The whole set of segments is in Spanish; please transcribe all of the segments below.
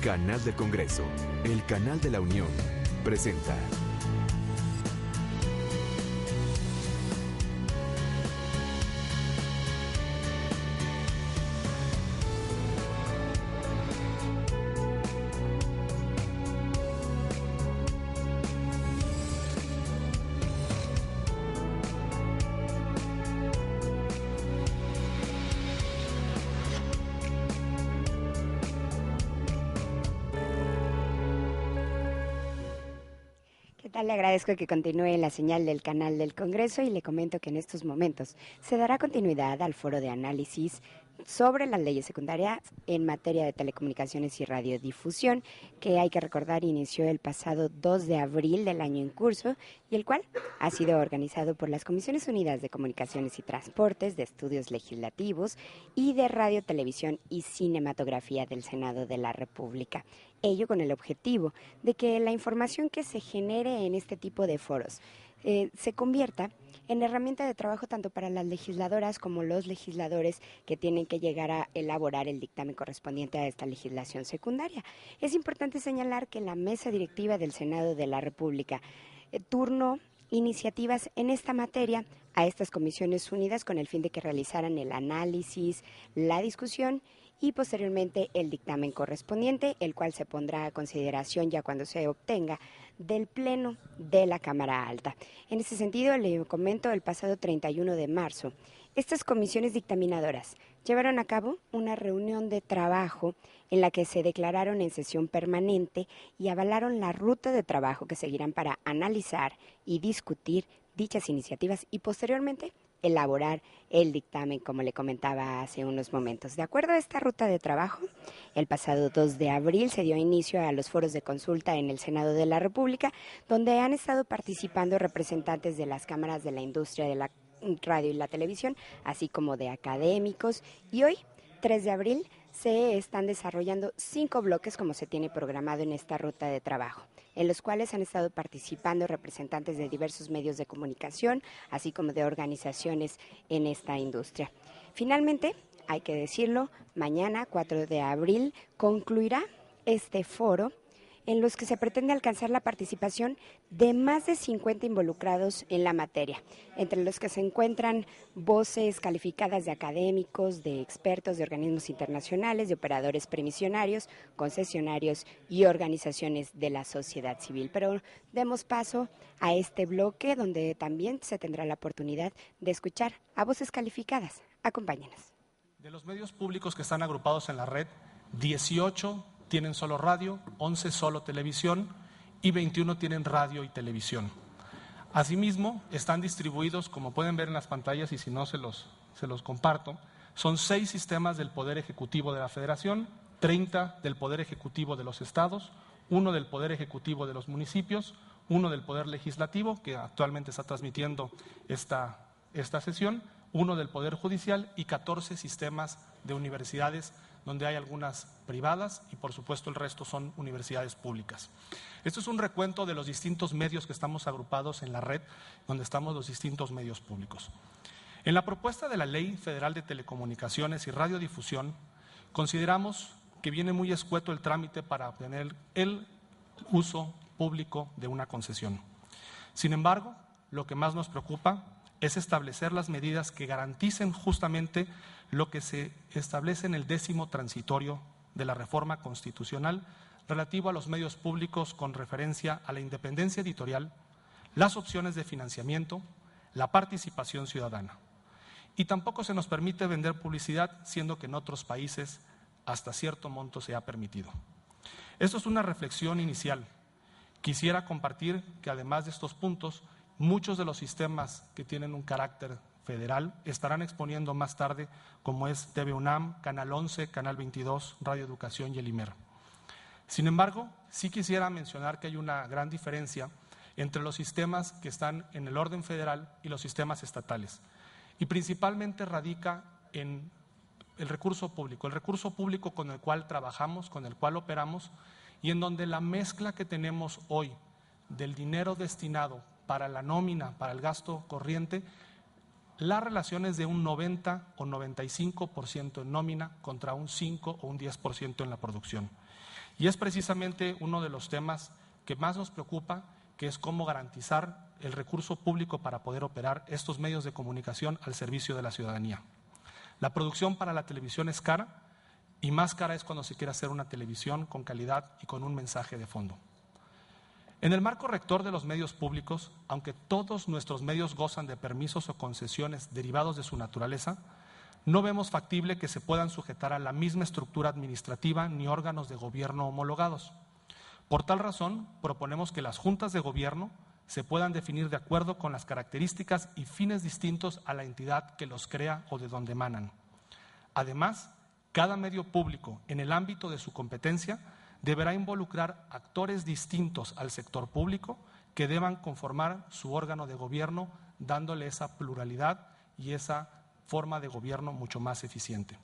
Canal del Congreso, el canal de la Unión, presenta. Le agradezco que continúe la señal del canal del Congreso y le comento que en estos momentos se dará continuidad al foro de análisis sobre las leyes secundarias en materia de telecomunicaciones y radiodifusión, que hay que recordar inició el pasado 2 de abril del año en curso y el cual ha sido organizado por las Comisiones Unidas de Comunicaciones y Transportes, de Estudios Legislativos y de Radio, Televisión y Cinematografía del Senado de la República. Ello con el objetivo de que la información que se genere en este tipo de foros se convierta en herramienta de trabajo tanto para las legisladoras como los legisladores que tienen que llegar a elaborar el dictamen correspondiente a esta legislación secundaria. Es importante señalar que la mesa directiva del Senado de la República turnó iniciativas en esta materia a estas comisiones unidas con el fin de que realizaran el análisis, la discusión y posteriormente el dictamen correspondiente, el cual se pondrá a consideración ya cuando se obtenga del Pleno de la Cámara Alta. En ese sentido, le comento, el pasado 31 de marzo, estas comisiones dictaminadoras llevaron a cabo una reunión de trabajo en la que se declararon en sesión permanente y avalaron la ruta de trabajo que seguirán para analizar y discutir dichas iniciativas y posteriormente elaborar el dictamen, como le comentaba hace unos momentos. De acuerdo a esta ruta de trabajo, el pasado 2 de abril se dio inicio a los foros de consulta en el Senado de la República, donde han estado participando representantes de las cámaras de la industria de la radio y la televisión, así como de académicos, y hoy, 3 de abril, se están desarrollando 5 bloques como se tiene programado en esta ruta de trabajo, en los cuales han estado participando representantes de diversos medios de comunicación, así como de organizaciones en esta industria. Finalmente, hay que decirlo, mañana, 4 de abril, concluirá este foro en los que se pretende alcanzar la participación de más de 50 involucrados en la materia, entre los que se encuentran voces calificadas de académicos, de expertos, de organismos internacionales, de operadores previsionarios, concesionarios y organizaciones de la sociedad civil. Pero demos paso a este bloque donde también se tendrá la oportunidad de escuchar a voces calificadas. Acompáñenos. De los medios públicos que están agrupados en la red, 18 tienen solo radio, 11 solo televisión y 21 tienen radio y televisión. Asimismo, están distribuidos, como pueden ver en las pantallas y si no se los comparto, son 6 sistemas del Poder Ejecutivo de la Federación, 30 del Poder Ejecutivo de los estados, 1 del Poder Ejecutivo de los municipios, 1 del Poder Legislativo, que actualmente está transmitiendo esta sesión, 1 del Poder Judicial y 14 sistemas de universidades, donde hay algunas privadas y por supuesto el resto son universidades públicas. Esto es un recuento de los distintos medios que estamos agrupados en la red, donde estamos los distintos medios públicos. En la propuesta de la Ley Federal de Telecomunicaciones y Radiodifusión, consideramos que viene muy escueto el trámite para obtener el uso público de una concesión. Sin embargo, lo que más nos preocupa es establecer las medidas que garanticen justamente lo que se establece en el 10º transitorio de la reforma constitucional relativo a los medios públicos con referencia a la independencia editorial, las opciones de financiamiento, la participación ciudadana. Y tampoco se nos permite vender publicidad, siendo que en otros países hasta cierto monto se ha permitido. Esto es una reflexión inicial. Quisiera compartir que además de estos puntos, muchos de los sistemas que tienen un carácter federal estarán exponiendo más tarde, como es TV UNAM, Canal 11, Canal 22, Radio Educación y el IMER. Sin embargo, sí quisiera mencionar que hay una gran diferencia entre los sistemas que están en el orden federal y los sistemas estatales. Y principalmente radica en el recurso público con el cual trabajamos, con el cual operamos, y en donde la mezcla que tenemos hoy del dinero destinado para la nómina, para el gasto corriente, la relación es de un 90 o 95% en nómina contra un 5 o un 10% en la producción. Y es precisamente uno de los temas que más nos preocupa, que es cómo garantizar el recurso público para poder operar estos medios de comunicación al servicio de la ciudadanía. La producción para la televisión es cara, y más cara es cuando se quiere hacer una televisión con calidad y con un mensaje de fondo. En el marco rector de los medios públicos, aunque todos nuestros medios gozan de permisos o concesiones derivados de su naturaleza, no vemos factible que se puedan sujetar a la misma estructura administrativa ni órganos de gobierno homologados. Por tal razón, proponemos que las juntas de gobierno se puedan definir de acuerdo con las características y fines distintos a la entidad que los crea o de donde emanan. Además, cada medio público, en el ámbito de su competencia, deberá involucrar actores distintos al sector público que deban conformar su órgano de gobierno, dándole esa pluralidad y esa forma de gobierno mucho más eficiente.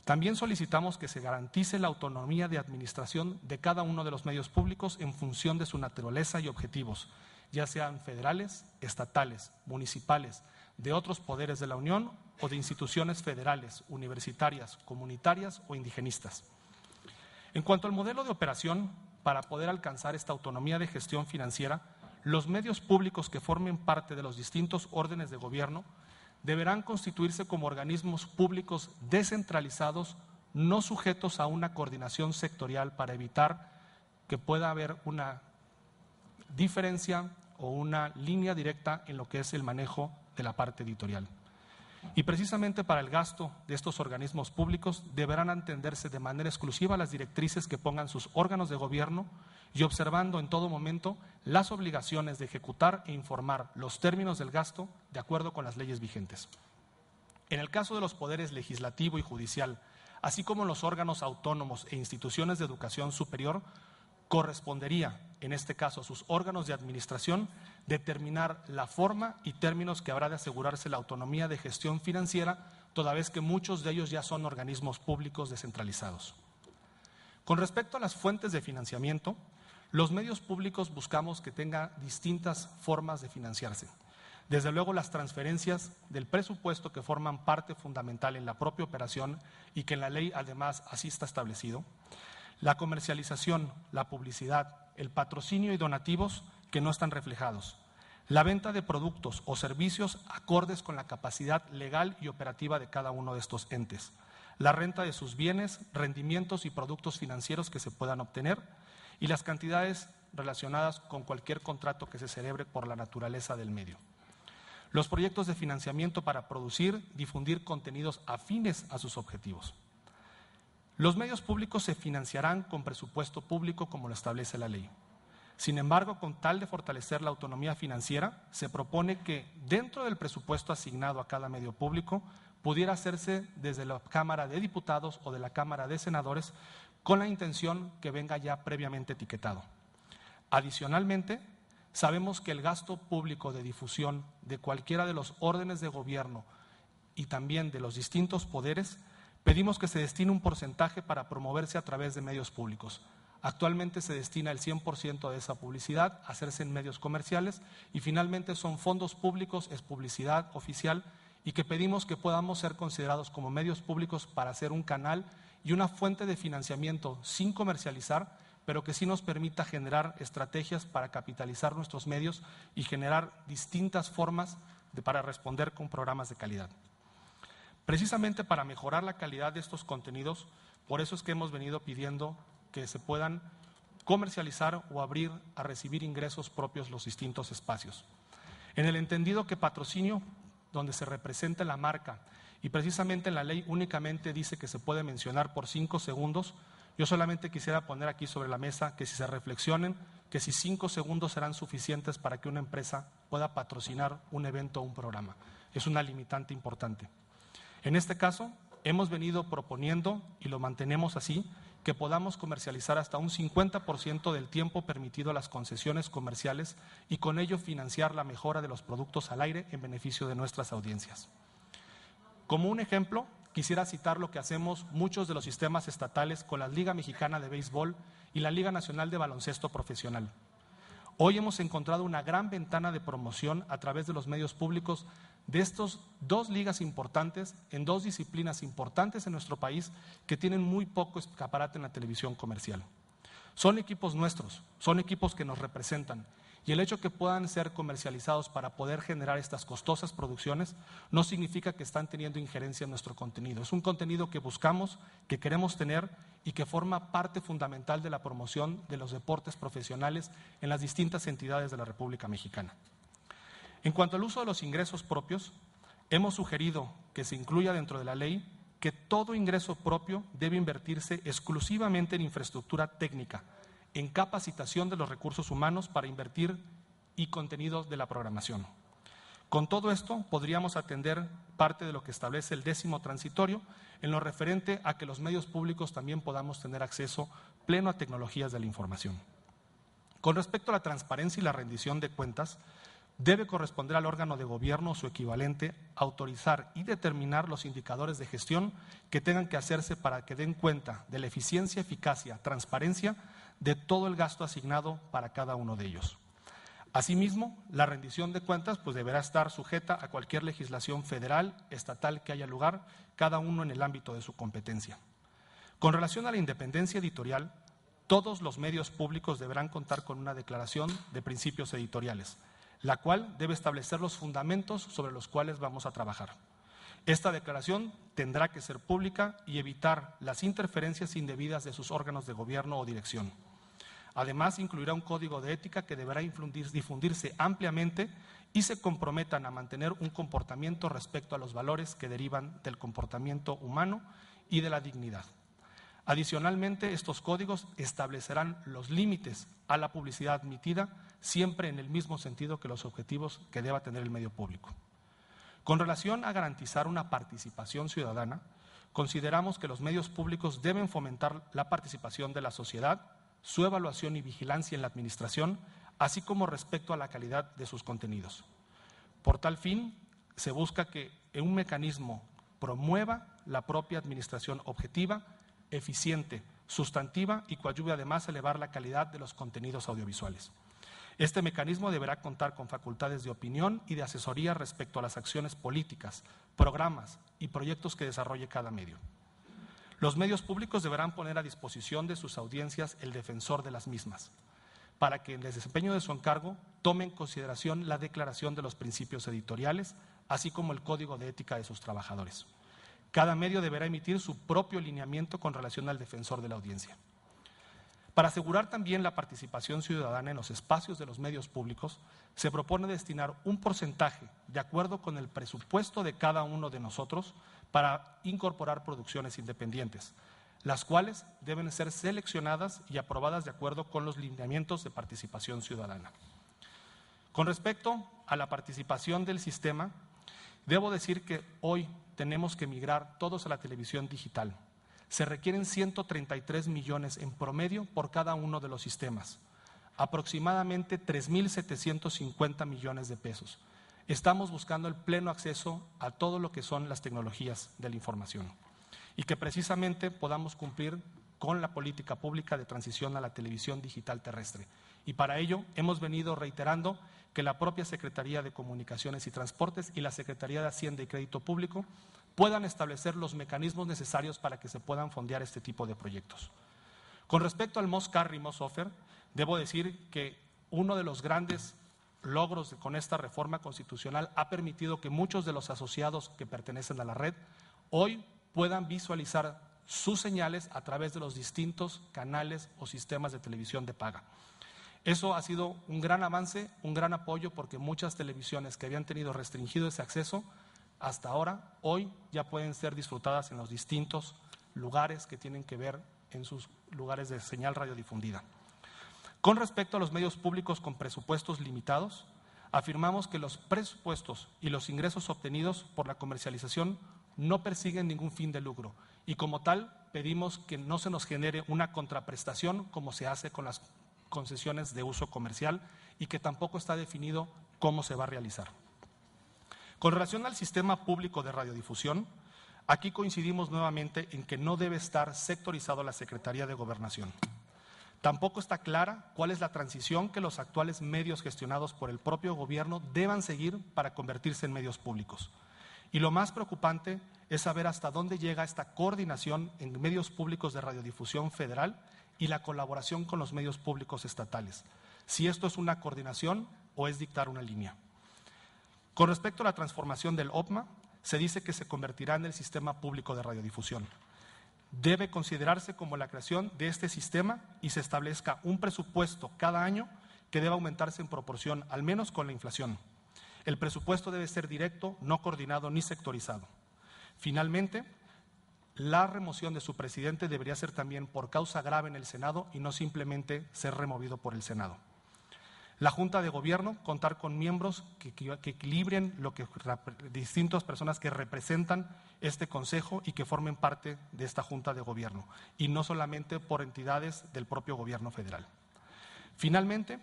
También solicitamos que se garantice la autonomía de administración de cada uno de los medios públicos en función de su naturaleza y objetivos, ya sean federales, estatales, municipales, de otros poderes de la Unión o de instituciones federales, universitarias, comunitarias o indigenistas. En cuanto al modelo de operación, para poder alcanzar esta autonomía de gestión financiera, los medios públicos que formen parte de los distintos órdenes de gobierno deberán constituirse como organismos públicos descentralizados, no sujetos a una coordinación sectorial para evitar que pueda haber una diferencia o una línea directa en lo que es el manejo de la parte editorial. Y precisamente para el gasto de estos organismos públicos deberán atenderse de manera exclusiva las directrices que pongan sus órganos de gobierno y observando en todo momento las obligaciones de ejecutar e informar los términos del gasto de acuerdo con las leyes vigentes. En el caso de los poderes legislativo y judicial, así como los órganos autónomos e instituciones de educación superior, correspondería, en este caso a sus órganos de administración, determinar la forma y términos que habrá de asegurarse la autonomía de gestión financiera, toda vez que muchos de ellos ya son organismos públicos descentralizados. Con respecto a las fuentes de financiamiento, los medios públicos buscamos que tengan distintas formas de financiarse. Desde luego, las transferencias del presupuesto que forman parte fundamental en la propia operación y que en la ley además así está establecido, la comercialización, la publicidad, el patrocinio y donativos que no están reflejados, la venta de productos o servicios acordes con la capacidad legal y operativa de cada uno de estos entes, la renta de sus bienes, rendimientos y productos financieros que se puedan obtener y las cantidades relacionadas con cualquier contrato que se celebre por la naturaleza del medio. Los proyectos de financiamiento para producir, difundir contenidos afines a sus objetivos. Los medios públicos se financiarán con presupuesto público como lo establece la ley. Sin embargo, con tal de fortalecer la autonomía financiera, se propone que dentro del presupuesto asignado a cada medio público pudiera hacerse desde la Cámara de Diputados o de la Cámara de Senadores con la intención que venga ya previamente etiquetado. Adicionalmente, sabemos que el gasto público de difusión de cualquiera de los órdenes de gobierno y también de los distintos poderes, pedimos que se destine un porcentaje para promoverse a través de medios públicos. Actualmente se destina el 100% de esa publicidad a hacerse en medios comerciales y finalmente son fondos públicos, es publicidad oficial y que pedimos que podamos ser considerados como medios públicos para hacer un canal y una fuente de financiamiento sin comercializar, pero que sí nos permita generar estrategias para capitalizar nuestros medios y generar distintas formas para responder con programas de calidad. Precisamente para mejorar la calidad de estos contenidos, por eso es que hemos venido pidiendo que se puedan comercializar o abrir a recibir ingresos propios los distintos espacios. En el entendido que patrocinio, donde se representa la marca, y precisamente en la ley únicamente dice que se puede mencionar por 5 segundos, yo solamente quisiera poner aquí sobre la mesa que si se reflexionen, que si 5 segundos serán suficientes para que una empresa pueda patrocinar un evento o un programa. Es una limitante importante. En este caso, hemos venido proponiendo, y lo mantenemos así, que podamos comercializar hasta un 50% del tiempo permitido a las concesiones comerciales y con ello financiar la mejora de los productos al aire en beneficio de nuestras audiencias. Como un ejemplo, quisiera citar lo que hacemos muchos de los sistemas estatales con la Liga Mexicana de Béisbol y la Liga Nacional de Baloncesto Profesional. Hoy hemos encontrado una gran ventana de promoción a través de los medios públicos de estas 2 ligas importantes en 2 disciplinas importantes en nuestro país que tienen muy poco escaparate en la televisión comercial. Son equipos nuestros, son equipos que nos representan. Y el hecho que puedan ser comercializados para poder generar estas costosas producciones no significa que están teniendo injerencia en nuestro contenido. Es un contenido que buscamos, que queremos tener y que forma parte fundamental de la promoción de los deportes profesionales en las distintas entidades de la República Mexicana. En cuanto al uso de los ingresos propios, hemos sugerido que se incluya dentro de la ley que todo ingreso propio debe invertirse exclusivamente en infraestructura técnica, en capacitación de los recursos humanos para invertir y contenidos de la programación. Con todo esto podríamos atender parte de lo que establece el 10º transitorio en lo referente a que los medios públicos también podamos tener acceso pleno a tecnologías de la información. Con respecto a la transparencia y la rendición de cuentas, debe corresponder al órgano de gobierno o su equivalente autorizar y determinar los indicadores de gestión que tengan que hacerse para que den cuenta de la eficiencia, eficacia, transparencia de todo el gasto asignado para cada uno de ellos. Asimismo, la rendición de cuentas deberá estar sujeta a cualquier legislación federal, estatal que haya lugar, cada uno en el ámbito de su competencia. Con relación a la independencia editorial, todos los medios públicos deberán contar con una declaración de principios editoriales, la cual debe establecer los fundamentos sobre los cuales vamos a trabajar. Esta declaración tendrá que ser pública y evitar las interferencias indebidas de sus órganos de gobierno o dirección. Además, incluirá un código de ética que deberá difundirse ampliamente y se comprometan a mantener un comportamiento respecto a los valores que derivan del comportamiento humano y de la dignidad. Adicionalmente, estos códigos establecerán los límites a la publicidad admitida, siempre en el mismo sentido que los objetivos que deba tener el medio público. Con relación a garantizar una participación ciudadana, consideramos que los medios públicos deben fomentar la participación de la sociedad, su evaluación y vigilancia en la administración, así como respecto a la calidad de sus contenidos. Por tal fin, se busca que un mecanismo promueva la propia administración objetiva, eficiente, sustantiva y coadyuve además a elevar la calidad de los contenidos audiovisuales. Este mecanismo deberá contar con facultades de opinión y de asesoría respecto a las acciones políticas, programas y proyectos que desarrolle cada medio. Los medios públicos deberán poner a disposición de sus audiencias el defensor de las mismas, para que en el desempeño de su encargo tome en consideración la declaración de los principios editoriales, así como el código de ética de sus trabajadores. Cada medio deberá emitir su propio lineamiento con relación al defensor de la audiencia. Para asegurar también la participación ciudadana en los espacios de los medios públicos, se propone destinar un porcentaje, de acuerdo con el presupuesto de cada uno de nosotros, para incorporar producciones independientes, las cuales deben ser seleccionadas y aprobadas de acuerdo con los lineamientos de participación ciudadana. Con respecto a la participación del sistema, debo decir que hoy tenemos que migrar todos a la televisión digital. Se requieren 133 millones en promedio por cada uno de los sistemas, aproximadamente 3.750 millones de pesos. Estamos buscando el pleno acceso a todo lo que son las tecnologías de la información y que precisamente podamos cumplir con la política pública de transición a la televisión digital terrestre. Y para ello hemos venido reiterando que la propia Secretaría de Comunicaciones y Transportes y la Secretaría de Hacienda y Crédito Público puedan establecer los mecanismos necesarios para que se puedan fondear este tipo de proyectos. Con respecto al Most Carry, Most Offer, debo decir que uno de los grandes logros con esta reforma constitucional ha permitido que muchos de los asociados que pertenecen a la red hoy puedan visualizar sus señales a través de los distintos canales o sistemas de televisión de paga. Eso ha sido un gran avance, un gran apoyo, porque muchas televisiones que habían tenido restringido ese acceso hasta ahora, hoy ya pueden ser disfrutadas en los distintos lugares que tienen que ver en sus lugares de señal radiodifundida. Con respecto a los medios públicos con presupuestos limitados, afirmamos que los presupuestos y los ingresos obtenidos por la comercialización no persiguen ningún fin de lucro y como tal pedimos que no se nos genere una contraprestación como se hace con las concesiones de uso comercial y que tampoco está definido cómo se va a realizar. Con relación al sistema público de radiodifusión, aquí coincidimos nuevamente en que no debe estar sectorizado la Secretaría de Gobernación. Tampoco está clara cuál es la transición que los actuales medios gestionados por el propio gobierno deban seguir para convertirse en medios públicos. Y lo más preocupante es saber hasta dónde llega esta coordinación en medios públicos de radiodifusión federal y la colaboración con los medios públicos estatales, si esto es una coordinación o es dictar una línea. Con respecto a la transformación del OPMA, se dice que se convertirá en el sistema público de radiodifusión. Debe considerarse como la creación de este sistema y se establezca un presupuesto cada año que debe aumentarse en proporción, al menos con la inflación. El presupuesto debe ser directo, no coordinado ni sectorizado. Finalmente, la remoción de su presidente debería ser también por causa grave en el Senado y no simplemente ser removido por el Senado. La Junta de Gobierno, contar con miembros que equilibren lo que distintas personas que representan este Consejo y que formen parte de esta Junta de Gobierno, y no solamente por entidades del propio Gobierno federal. Finalmente,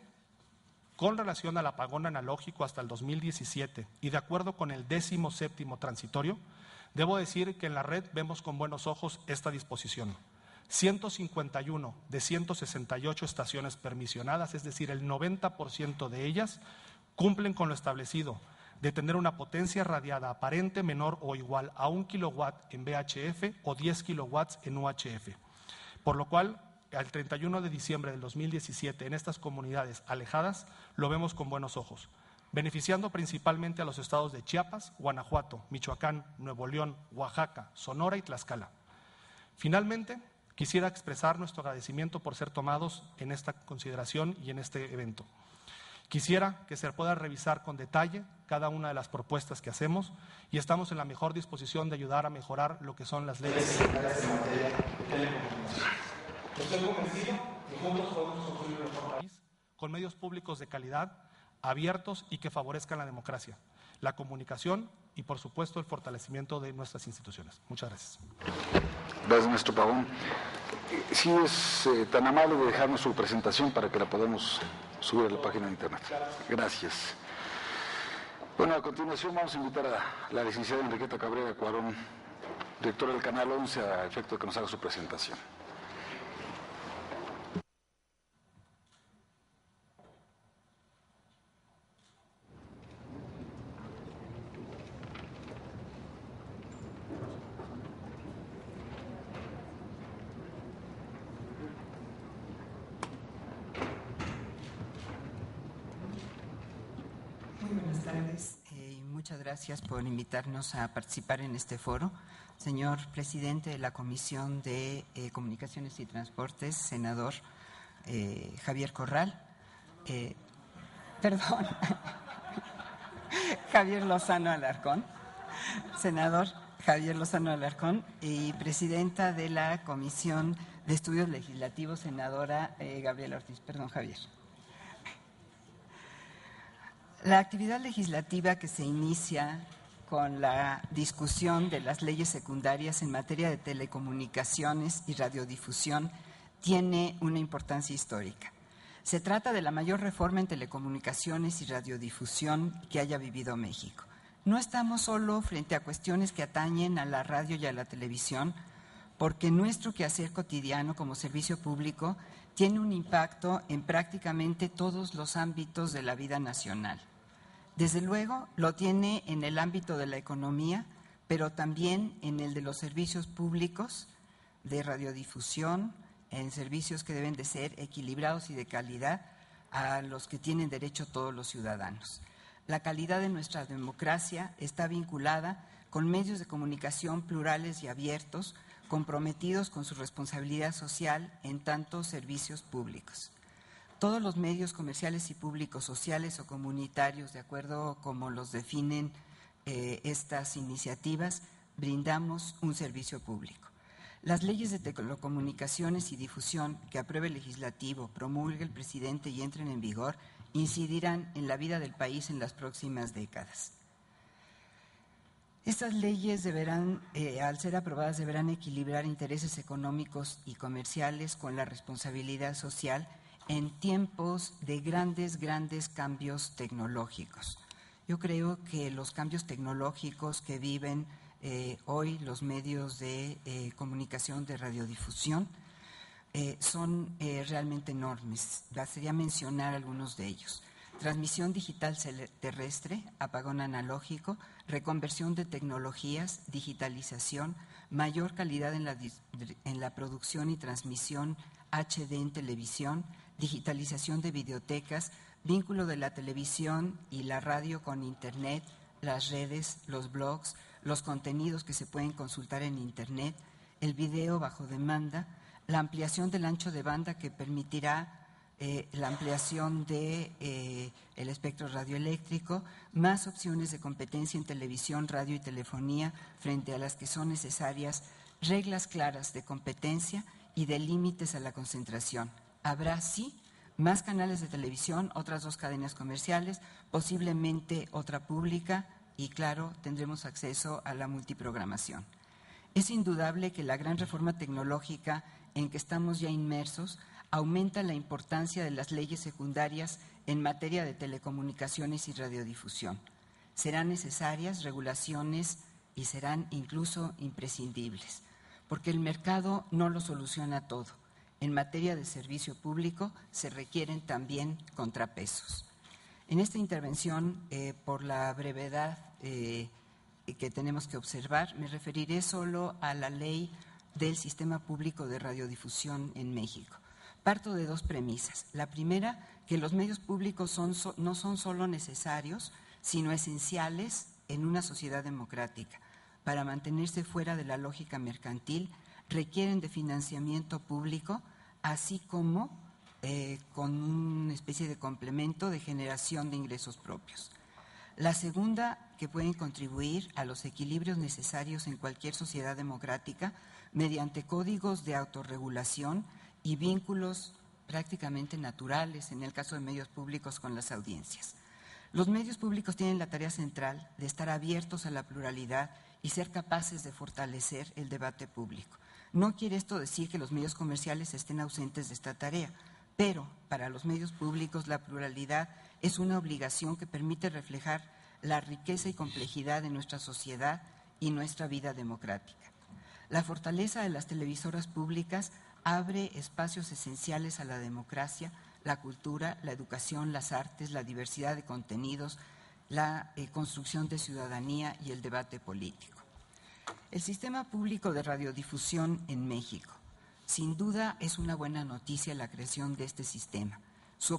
con relación al apagón analógico hasta el 2017 y de acuerdo con el 17º transitorio, debo decir que en la red vemos con buenos ojos esta disposición. 151 de 168 estaciones permisionadas, es decir, el 90% de ellas, cumplen con lo establecido de tener una potencia radiada aparente menor o igual a 1 kilowatt en VHF o 10 kilowatts en UHF. Por lo cual, al 31 de diciembre del 2017, en estas comunidades alejadas, lo vemos con buenos ojos, beneficiando principalmente a los estados de Chiapas, Guanajuato, Michoacán, Nuevo León, Oaxaca, Sonora y Tlaxcala. Finalmente, quisiera expresar nuestro agradecimiento por ser tomados en esta consideración y en este evento. Quisiera que se pueda revisar con detalle cada una de las propuestas que hacemos y estamos en la mejor disposición de ayudar a mejorar lo que son las leyes secundarias en materia de telecomunicaciones. Estoy convencido que juntos podemos construir un mejor país con medios públicos de calidad, abiertos y que favorezcan la democracia, la comunicación y, por supuesto, el fortalecimiento de nuestras instituciones. Muchas gracias. Gracias, maestro Pavón. Si es tan amable de dejarnos su presentación para que la podamos subir a la página de internet. Gracias. Bueno, a continuación vamos a invitar a la licenciada Enriqueta Cabrera Cuarón, directora del Canal 11, a efecto de que nos haga su presentación. Buenas tardes y muchas gracias por invitarnos a participar en este foro. Señor presidente de la Comisión de Comunicaciones y Transportes, senador Javier Corral, Javier Lozano Alarcón, senador Javier Lozano Alarcón, y presidenta de la Comisión de Estudios Legislativos, senadora Gabriela Ortiz. Perdón, Javier. La actividad legislativa que se inicia con la discusión de las leyes secundarias en materia de telecomunicaciones y radiodifusión tiene una importancia histórica. Se trata de la mayor reforma en telecomunicaciones y radiodifusión que haya vivido México. No estamos solo frente a cuestiones que atañen a la radio y a la televisión, porque nuestro quehacer cotidiano como servicio público tiene un impacto en prácticamente todos los ámbitos de la vida nacional. Desde luego lo tiene en el ámbito de la economía, pero también en el de los servicios públicos de radiodifusión, en servicios que deben de ser equilibrados y de calidad a los que tienen derecho todos los ciudadanos. La calidad de nuestra democracia está vinculada con medios de comunicación plurales y abiertos, comprometidos con su responsabilidad social en tantos servicios públicos. Todos los medios comerciales y públicos, sociales o comunitarios, de acuerdo como los definen estas iniciativas, brindamos un servicio público. Las leyes de telecomunicaciones y difusión que apruebe el legislativo, promulgue el presidente y entren en vigor, incidirán en la vida del país en las próximas décadas. Estas leyes deberán, al ser aprobadas, deberán equilibrar intereses económicos y comerciales con la responsabilidad social en tiempos de grandes cambios tecnológicos. Yo creo que los cambios tecnológicos que viven hoy los medios de comunicación de radiodifusión son realmente enormes. Bastaría mencionar algunos de ellos. Transmisión digital terrestre, apagón analógico, reconversión de tecnologías, digitalización, mayor calidad en la producción y transmisión HD en televisión, digitalización de videotecas, vínculo de la televisión y la radio con Internet, las redes, los blogs, los contenidos que se pueden consultar en Internet, el video bajo demanda, la ampliación del ancho de banda que permitirá la ampliación del el espectro radioeléctrico, más opciones de competencia en televisión, radio y telefonía frente a las que son necesarias, reglas claras de competencia y de límites a la concentración. Habrá, sí, más canales de televisión, otras 2 cadenas comerciales, posiblemente otra pública y, claro, tendremos acceso a la multiprogramación. Es indudable que la gran reforma tecnológica en que estamos ya inmersos aumenta la importancia de las leyes secundarias en materia de telecomunicaciones y radiodifusión. Serán necesarias regulaciones y serán incluso imprescindibles, porque el mercado no lo soluciona todo. En materia de servicio público se requieren también contrapesos. En esta intervención, por la brevedad que tenemos que observar, me referiré solo a la ley del Sistema Público de Radiodifusión en México. Parto de 2 premisas. La primera, que los medios públicos no son solo necesarios, sino esenciales en una sociedad democrática. Para mantenerse fuera de la lógica mercantil, requieren de financiamiento público, así como con una especie de complemento de generación de ingresos propios. La segunda, que pueden contribuir a los equilibrios necesarios en cualquier sociedad democrática mediante códigos de autorregulación y vínculos prácticamente naturales, en el caso de medios públicos, con las audiencias. Los medios públicos tienen la tarea central de estar abiertos a la pluralidad y ser capaces de fortalecer el debate público. No quiere esto decir que los medios comerciales estén ausentes de esta tarea, pero para los medios públicos la pluralidad es una obligación que permite reflejar la riqueza y complejidad de nuestra sociedad y nuestra vida democrática. La fortaleza de las televisoras públicas abre espacios esenciales a la democracia, la cultura, la educación, las artes, la diversidad de contenidos, la construcción de ciudadanía y el debate político. El Sistema Público de Radiodifusión en México. Sin duda es una buena noticia la creación de este sistema. Su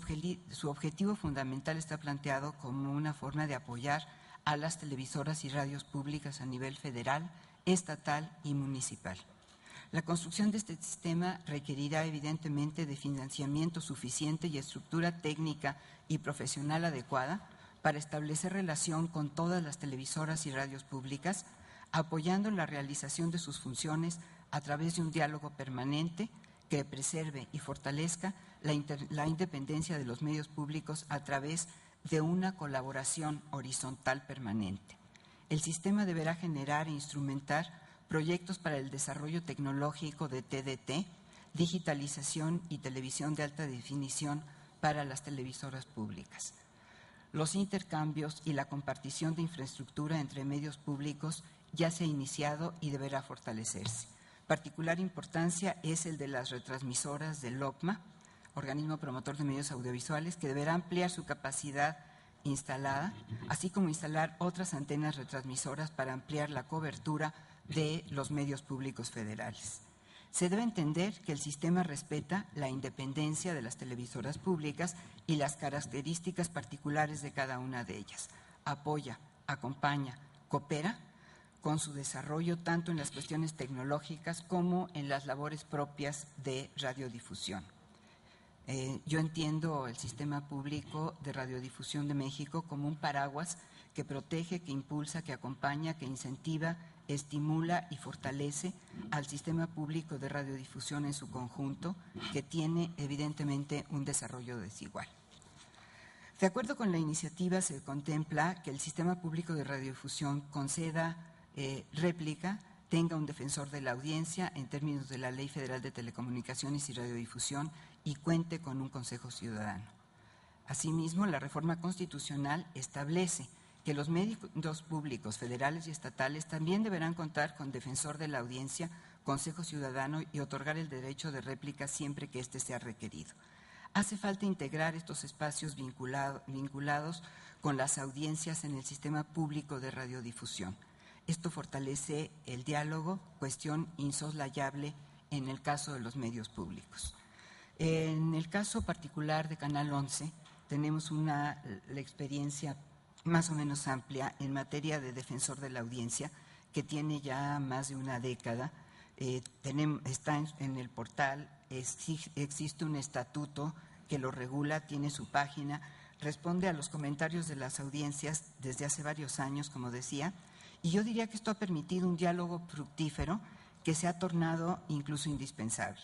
objetivo fundamental está planteado como una forma de apoyar a las televisoras y radios públicas a nivel federal, estatal y municipal. La construcción de este sistema requerirá evidentemente de financiamiento suficiente y estructura técnica y profesional adecuada para establecer relación con todas las televisoras y radios públicas, apoyando la realización de sus funciones a través de un diálogo permanente que preserve y fortalezca la independencia de los medios públicos a través de una colaboración horizontal permanente. El sistema deberá generar e instrumentar proyectos para el desarrollo tecnológico de TDT, digitalización y televisión de alta definición para las televisoras públicas. Los intercambios y la compartición de infraestructura entre medios públicos ya se ha iniciado y deberá fortalecerse. Particular importancia es el de las retransmisoras del OPMA, Organismo Promotor de Medios Audiovisuales, que deberá ampliar su capacidad instalada, así como instalar otras antenas retransmisoras para ampliar la cobertura de los medios públicos federales. Se debe entender que el sistema respeta la independencia de las televisoras públicas y las características particulares de cada una de ellas. Apoya, acompaña, coopera con su desarrollo tanto en las cuestiones tecnológicas como en las labores propias de radiodifusión. Yo entiendo el Sistema Público de Radiodifusión de México como un paraguas que protege, que impulsa, que acompaña, que incentiva, estimula y fortalece al Sistema Público de Radiodifusión en su conjunto, que tiene evidentemente un desarrollo desigual. De acuerdo con la iniciativa, se contempla que el Sistema Público de Radiodifusión conceda réplica, tenga un defensor de la audiencia en términos de la Ley Federal de Telecomunicaciones y Radiodifusión y cuente con un Consejo Ciudadano. Asimismo, la reforma constitucional establece que los medios públicos federales y estatales también deberán contar con defensor de la audiencia, Consejo Ciudadano y otorgar el derecho de réplica siempre que éste sea requerido. Hace falta integrar estos espacios vinculados con las audiencias en el Sistema Público de Radiodifusión. Esto fortalece el diálogo, cuestión insoslayable en el caso de los medios públicos. En el caso particular de Canal 11, tenemos la experiencia más o menos amplia en materia de defensor de la audiencia, que tiene ya más de una década. Está en el portal, existe un estatuto que lo regula, tiene su página, responde a los comentarios de las audiencias desde hace varios años, como decía, y yo diría que esto ha permitido un diálogo fructífero que se ha tornado incluso indispensable.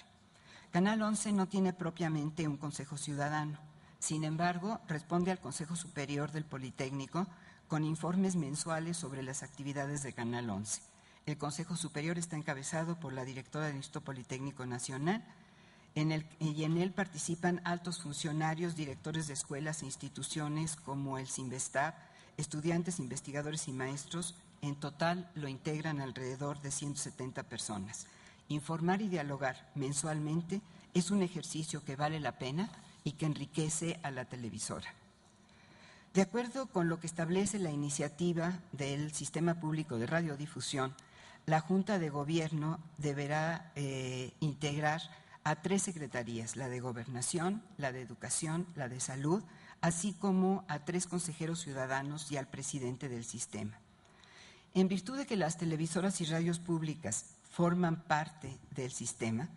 Canal 11 no tiene propiamente un Consejo Ciudadano, sin embargo, responde al Consejo Superior del Politécnico con informes mensuales sobre las actividades de Canal 11. El Consejo Superior está encabezado por la directora del Instituto Politécnico Nacional, y en él participan altos funcionarios, directores de escuelas e instituciones como el CINVESTAB, estudiantes, investigadores y maestros. En total lo integran alrededor de 170 personas. Informar y dialogar mensualmente es un ejercicio que vale la pena y que enriquece a la televisora. De acuerdo con lo que establece la iniciativa del Sistema Público de Radiodifusión, la Junta de Gobierno deberá integrar a 3 secretarías, la de Gobernación, la de Educación, la de Salud, así como a 3 consejeros ciudadanos y al presidente del sistema. En virtud de que las televisoras y radios públicas forman parte del sistema,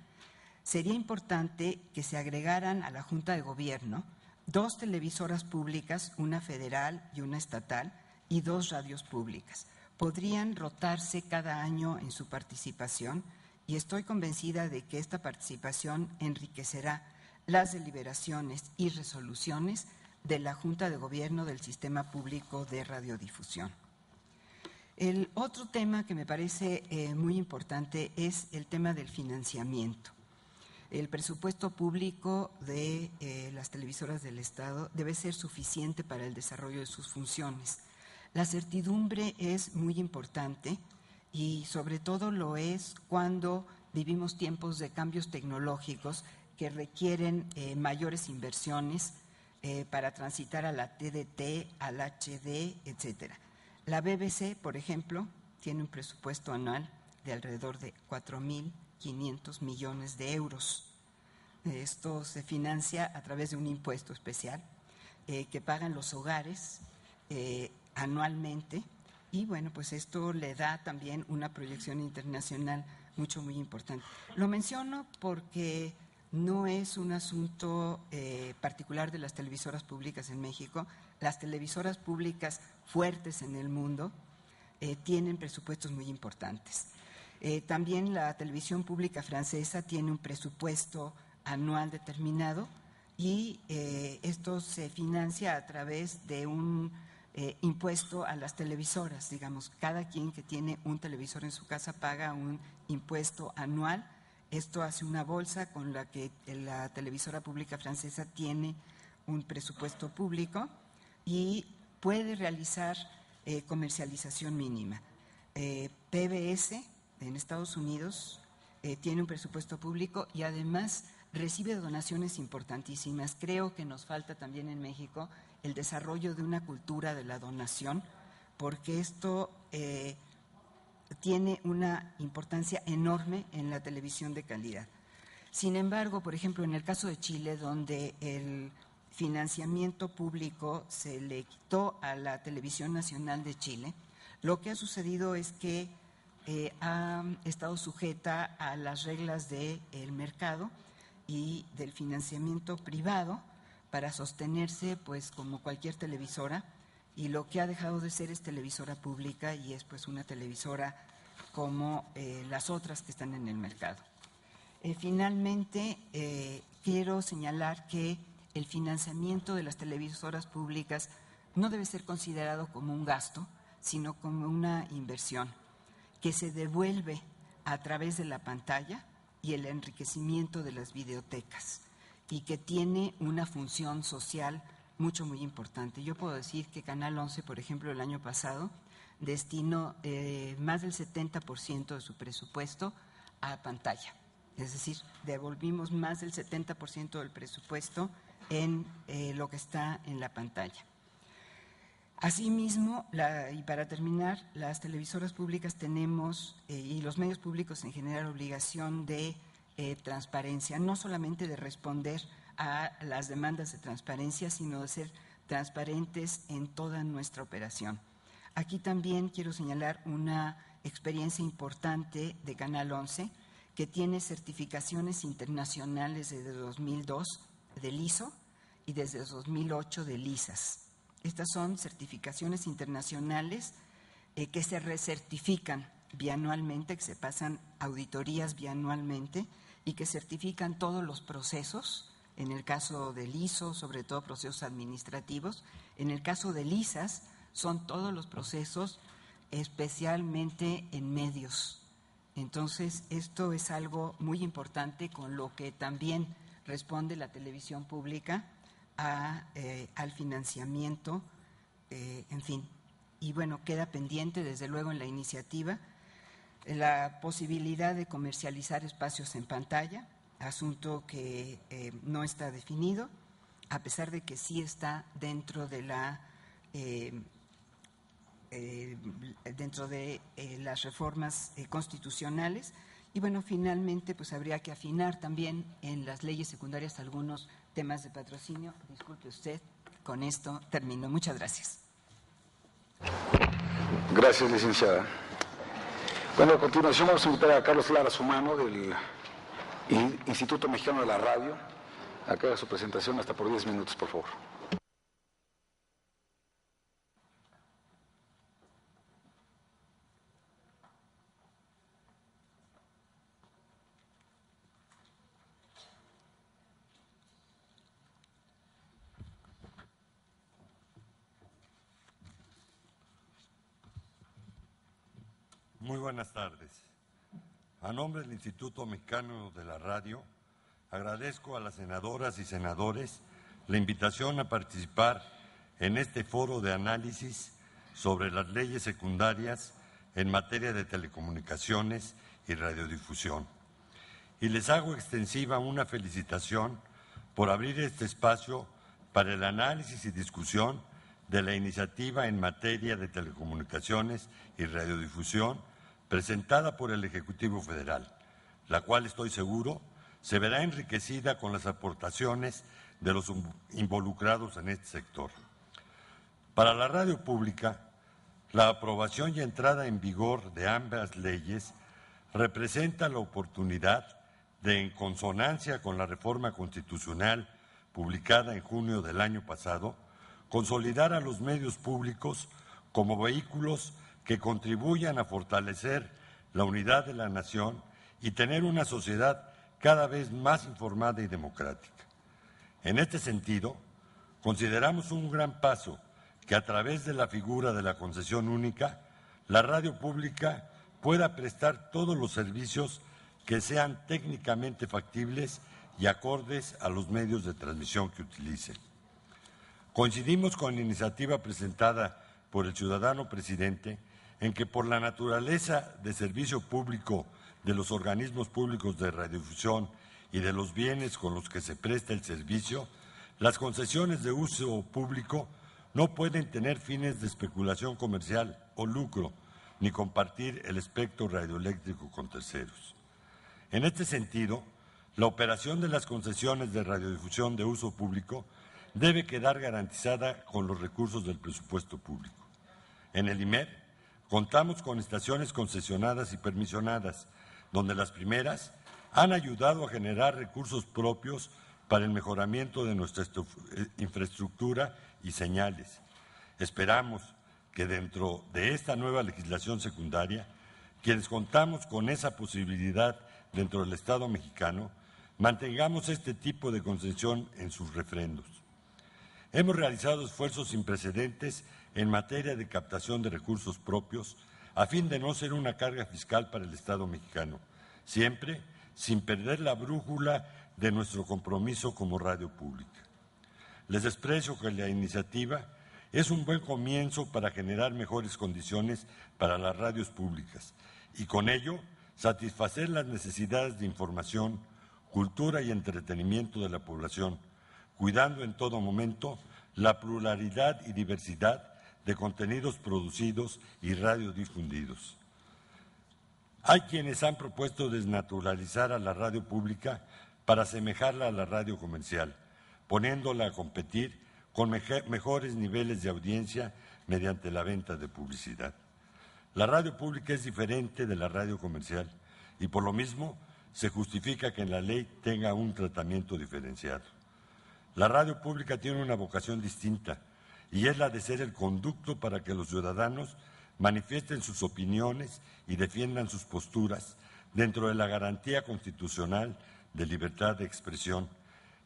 sería importante que se agregaran a la Junta de Gobierno 2 televisoras públicas, una federal y una estatal, y 2 radios públicas. Podrían rotarse cada año en su participación y estoy convencida de que esta participación enriquecerá las deliberaciones y resoluciones de la Junta de Gobierno del Sistema Público de Radiodifusión. El otro tema que me parece muy importante es el tema del financiamiento. El presupuesto público de las televisoras del Estado debe ser suficiente para el desarrollo de sus funciones. La certidumbre es muy importante y sobre todo lo es cuando vivimos tiempos de cambios tecnológicos que requieren mayores inversiones para transitar a la TDT, al HD, etcétera. La BBC, por ejemplo, tiene un presupuesto anual de alrededor de 4.500 millones de euros. Esto se financia a través de un impuesto especial que pagan los hogares anualmente, y bueno, pues esto le da también una proyección internacional muy importante. Lo menciono porque no es un asunto particular de las televisoras públicas en México. Las televisoras públicas fuertes en el mundo tienen presupuestos muy importantes. También la televisión pública francesa tiene un presupuesto anual determinado y esto se financia a través de un impuesto a las televisoras. Digamos, cada quien que tiene un televisor en su casa paga un impuesto anual. Esto hace una bolsa con la que la televisora pública francesa tiene un presupuesto público y puede realizar comercialización mínima. PBS en Estados Unidos tiene un presupuesto público y además recibe donaciones importantísimas. Creo que nos falta también en México el desarrollo de una cultura de la donación, porque esto tiene una importancia enorme en la televisión de calidad. Sin embargo, por ejemplo, en el caso de Chile, donde el financiamiento público se le quitó a la Televisión Nacional de Chile, lo que ha sucedido es que ha estado sujeta a las reglas del mercado y del financiamiento privado para sostenerse, pues, como cualquier televisora, y lo que ha dejado de ser es televisora pública y es, pues, una televisora como las otras que están en el mercado. Finalmente, quiero señalar que el financiamiento de las televisoras públicas no debe ser considerado como un gasto, sino como una inversión que se devuelve a través de la pantalla y el enriquecimiento de las videotecas, y que tiene una función social muy importante. Yo puedo decir que Canal 11, por ejemplo, el año pasado destinó más del 70% de su presupuesto a pantalla. Es decir, devolvimos más del 70% del presupuesto en lo que está en la pantalla. Asimismo, y para terminar, las televisoras públicas tenemos, y los medios públicos en general, obligación de transparencia, no solamente de responder a las demandas de transparencia, sino de ser transparentes en toda nuestra operación. Aquí también quiero señalar una experiencia importante de Canal 11, que tiene certificaciones internacionales desde 2002 del ISO y desde 2008 del ISAS. Estas son certificaciones internacionales que se recertifican bianualmente, que se pasan auditorías bianualmente y que certifican todos los procesos. En el caso del ISO, sobre todo procesos administrativos. En el caso del ISAS, son todos los procesos, especialmente en medios. Entonces, esto es algo muy importante con lo que también responde la televisión pública al financiamiento, en fin. Y bueno, queda pendiente, desde luego, en la iniciativa, la posibilidad de comercializar espacios en pantalla, asunto que no está definido, a pesar de que sí está dentro de las reformas constitucionales. Y bueno, finalmente pues habría que afinar también en las leyes secundarias algunos temas de patrocinio. Disculpe usted, con esto termino. Muchas gracias. Gracias, licenciada. Bueno, a continuación vamos a invitar a Carlos Lara Sumano del Instituto Mexicano de la Radio a que haga su presentación hasta por 10 minutos, por favor. Muy buenas tardes. A nombre del Instituto Mexicano de la Radio, agradezco a las senadoras y senadores la invitación a participar en este foro de análisis sobre las leyes secundarias en materia de telecomunicaciones y radiodifusión. Y les hago extensiva una felicitación por abrir este espacio para el análisis y discusión de la iniciativa en materia de telecomunicaciones y radiodifusión presentada por el Ejecutivo Federal, la cual estoy seguro se verá enriquecida con las aportaciones de los involucrados en este sector. Para la radio pública, la aprobación y entrada en vigor de ambas leyes representa la oportunidad de, en consonancia con la reforma constitucional publicada en junio del año pasado, consolidar a los medios públicos como vehículos que contribuyan a fortalecer la unidad de la nación y tener una sociedad cada vez más informada y democrática. En este sentido, consideramos un gran paso que a través de la figura de la concesión única, la radio pública pueda prestar todos los servicios que sean técnicamente factibles y acordes a los medios de transmisión que utilicen. Coincidimos con la iniciativa presentada por el ciudadano presidente en que por la naturaleza de servicio público de los organismos públicos de radiodifusión y de los bienes con los que se presta el servicio, las concesiones de uso público no pueden tener fines de especulación comercial o lucro, ni compartir el espectro radioeléctrico con terceros. En este sentido, la operación de las concesiones de radiodifusión de uso público debe quedar garantizada con los recursos del presupuesto público. En el IMER contamos con estaciones concesionadas y permisionadas, donde las primeras han ayudado a generar recursos propios para el mejoramiento de nuestra infraestructura y señales. Esperamos que dentro de esta nueva legislación secundaria, quienes contamos con esa posibilidad dentro del Estado mexicano, mantengamos este tipo de concesión en sus refrendos. Hemos realizado esfuerzos sin precedentes en materia de captación de recursos propios a fin de no ser una carga fiscal para el Estado mexicano, siempre sin perder la brújula de nuestro compromiso como radio pública. Les expreso que la iniciativa es un buen comienzo para generar mejores condiciones para las radios públicas y con ello satisfacer las necesidades de información, cultura y entretenimiento de la población, cuidando en todo momento la pluralidad y diversidad de contenidos producidos y radiodifundidos. Hay quienes han propuesto desnaturalizar a la radio pública para asemejarla a la radio comercial, poniéndola a competir con mejores niveles de audiencia mediante la venta de publicidad. La radio pública es diferente de la radio comercial y por lo mismo se justifica que en la ley tenga un tratamiento diferenciado. La radio pública tiene una vocación distinta y es la de ser el conducto para que los ciudadanos manifiesten sus opiniones y defiendan sus posturas dentro de la garantía constitucional de libertad de expresión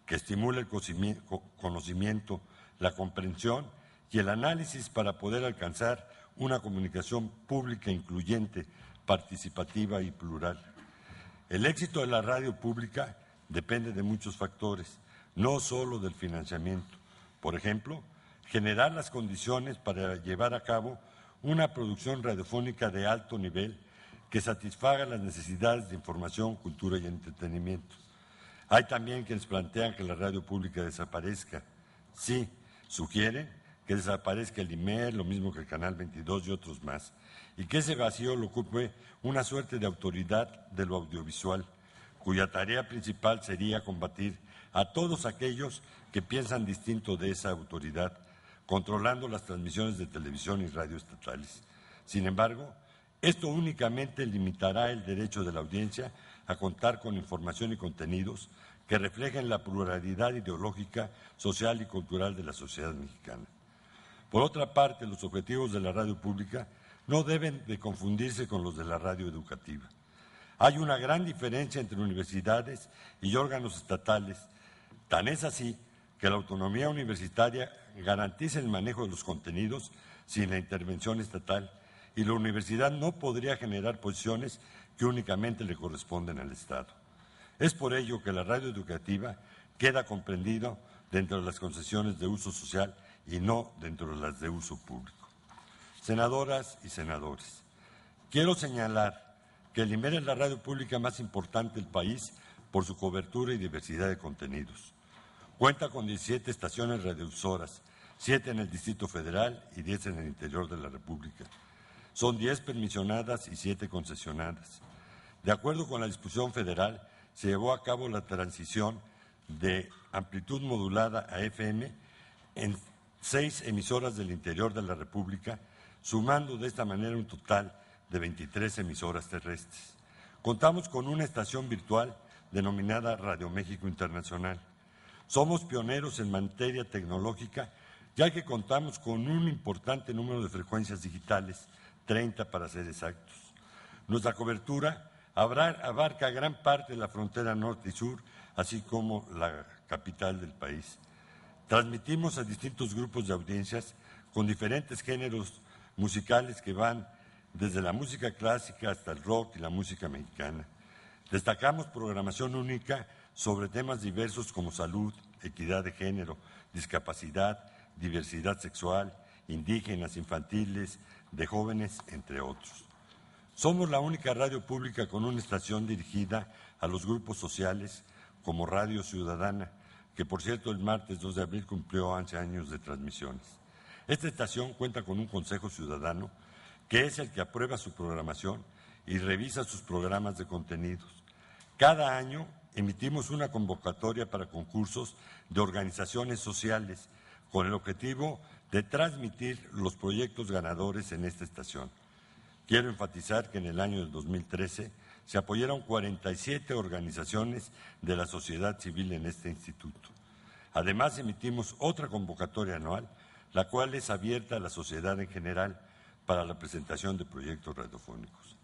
que estimula el conocimiento, la comprensión y el análisis para poder alcanzar una comunicación pública incluyente, participativa y plural. El éxito de la radio pública depende de muchos factores, no solo del financiamiento. Por ejemplo, generar las condiciones para llevar a cabo una producción radiofónica de alto nivel que satisfaga las necesidades de información, cultura y entretenimiento. Hay también quienes plantean que la radio pública desaparezca. Sí, sugieren que desaparezca el IMER, lo mismo que el Canal 22 y otros más, y que ese vacío lo ocupe una suerte de autoridad de lo audiovisual, cuya tarea principal sería combatir a todos aquellos que piensan distinto de esa autoridad, controlando las transmisiones de televisión y radio estatales. Sin embargo, esto únicamente limitará el derecho de la audiencia a contar con información y contenidos que reflejen la pluralidad ideológica, social y cultural de la sociedad mexicana. Por otra parte, los objetivos de la radio pública no deben de confundirse con los de la radio educativa. Hay una gran diferencia entre universidades y órganos estatales. Tan es así que la autonomía universitaria garantiza el manejo de los contenidos sin la intervención estatal y la universidad no podría generar posiciones que únicamente le corresponden al Estado. Es por ello que la radio educativa queda comprendida dentro de las concesiones de uso social y no dentro de las de uso público. Senadoras y senadores, quiero señalar que el IMER es la radio pública más importante del país por su cobertura y diversidad de contenidos. Cuenta con 17 estaciones radiodifusoras, 7 en el Distrito Federal y 10 en el interior de la República. Son 10 permisionadas y 7 concesionadas. De acuerdo con la disposición federal, se llevó a cabo la transición de amplitud modulada a FM en 6 emisoras del interior de la República, sumando de esta manera un total de 23 emisoras terrestres. Contamos con una estación virtual denominada Radio México Internacional. Somos pioneros en materia tecnológica, ya que contamos con un importante número de frecuencias digitales, 30 para ser exactos. Nuestra cobertura abarca gran parte de la frontera norte y sur, así como la capital del país. Transmitimos a distintos grupos de audiencias con diferentes géneros musicales que van desde la música clásica hasta el rock y la música mexicana. Destacamos programación única sobre temas diversos como salud, equidad de género, discapacidad, diversidad sexual, indígenas, infantiles, de jóvenes, entre otros. Somos la única radio pública con una estación dirigida a los grupos sociales como Radio Ciudadana, que por cierto el martes 2 de abril cumplió 11 años de transmisiones. Esta estación cuenta con un Consejo Ciudadano que es el que aprueba su programación y revisa sus programas de contenidos. Cada año emitimos una convocatoria para concursos de organizaciones sociales con el objetivo de transmitir los proyectos ganadores en esta estación. Quiero enfatizar que en el año del 2013 se apoyaron 47 organizaciones de la sociedad civil en este instituto. Además, emitimos otra convocatoria anual, la cual es abierta a la sociedad en general para la presentación de proyectos radiofónicos.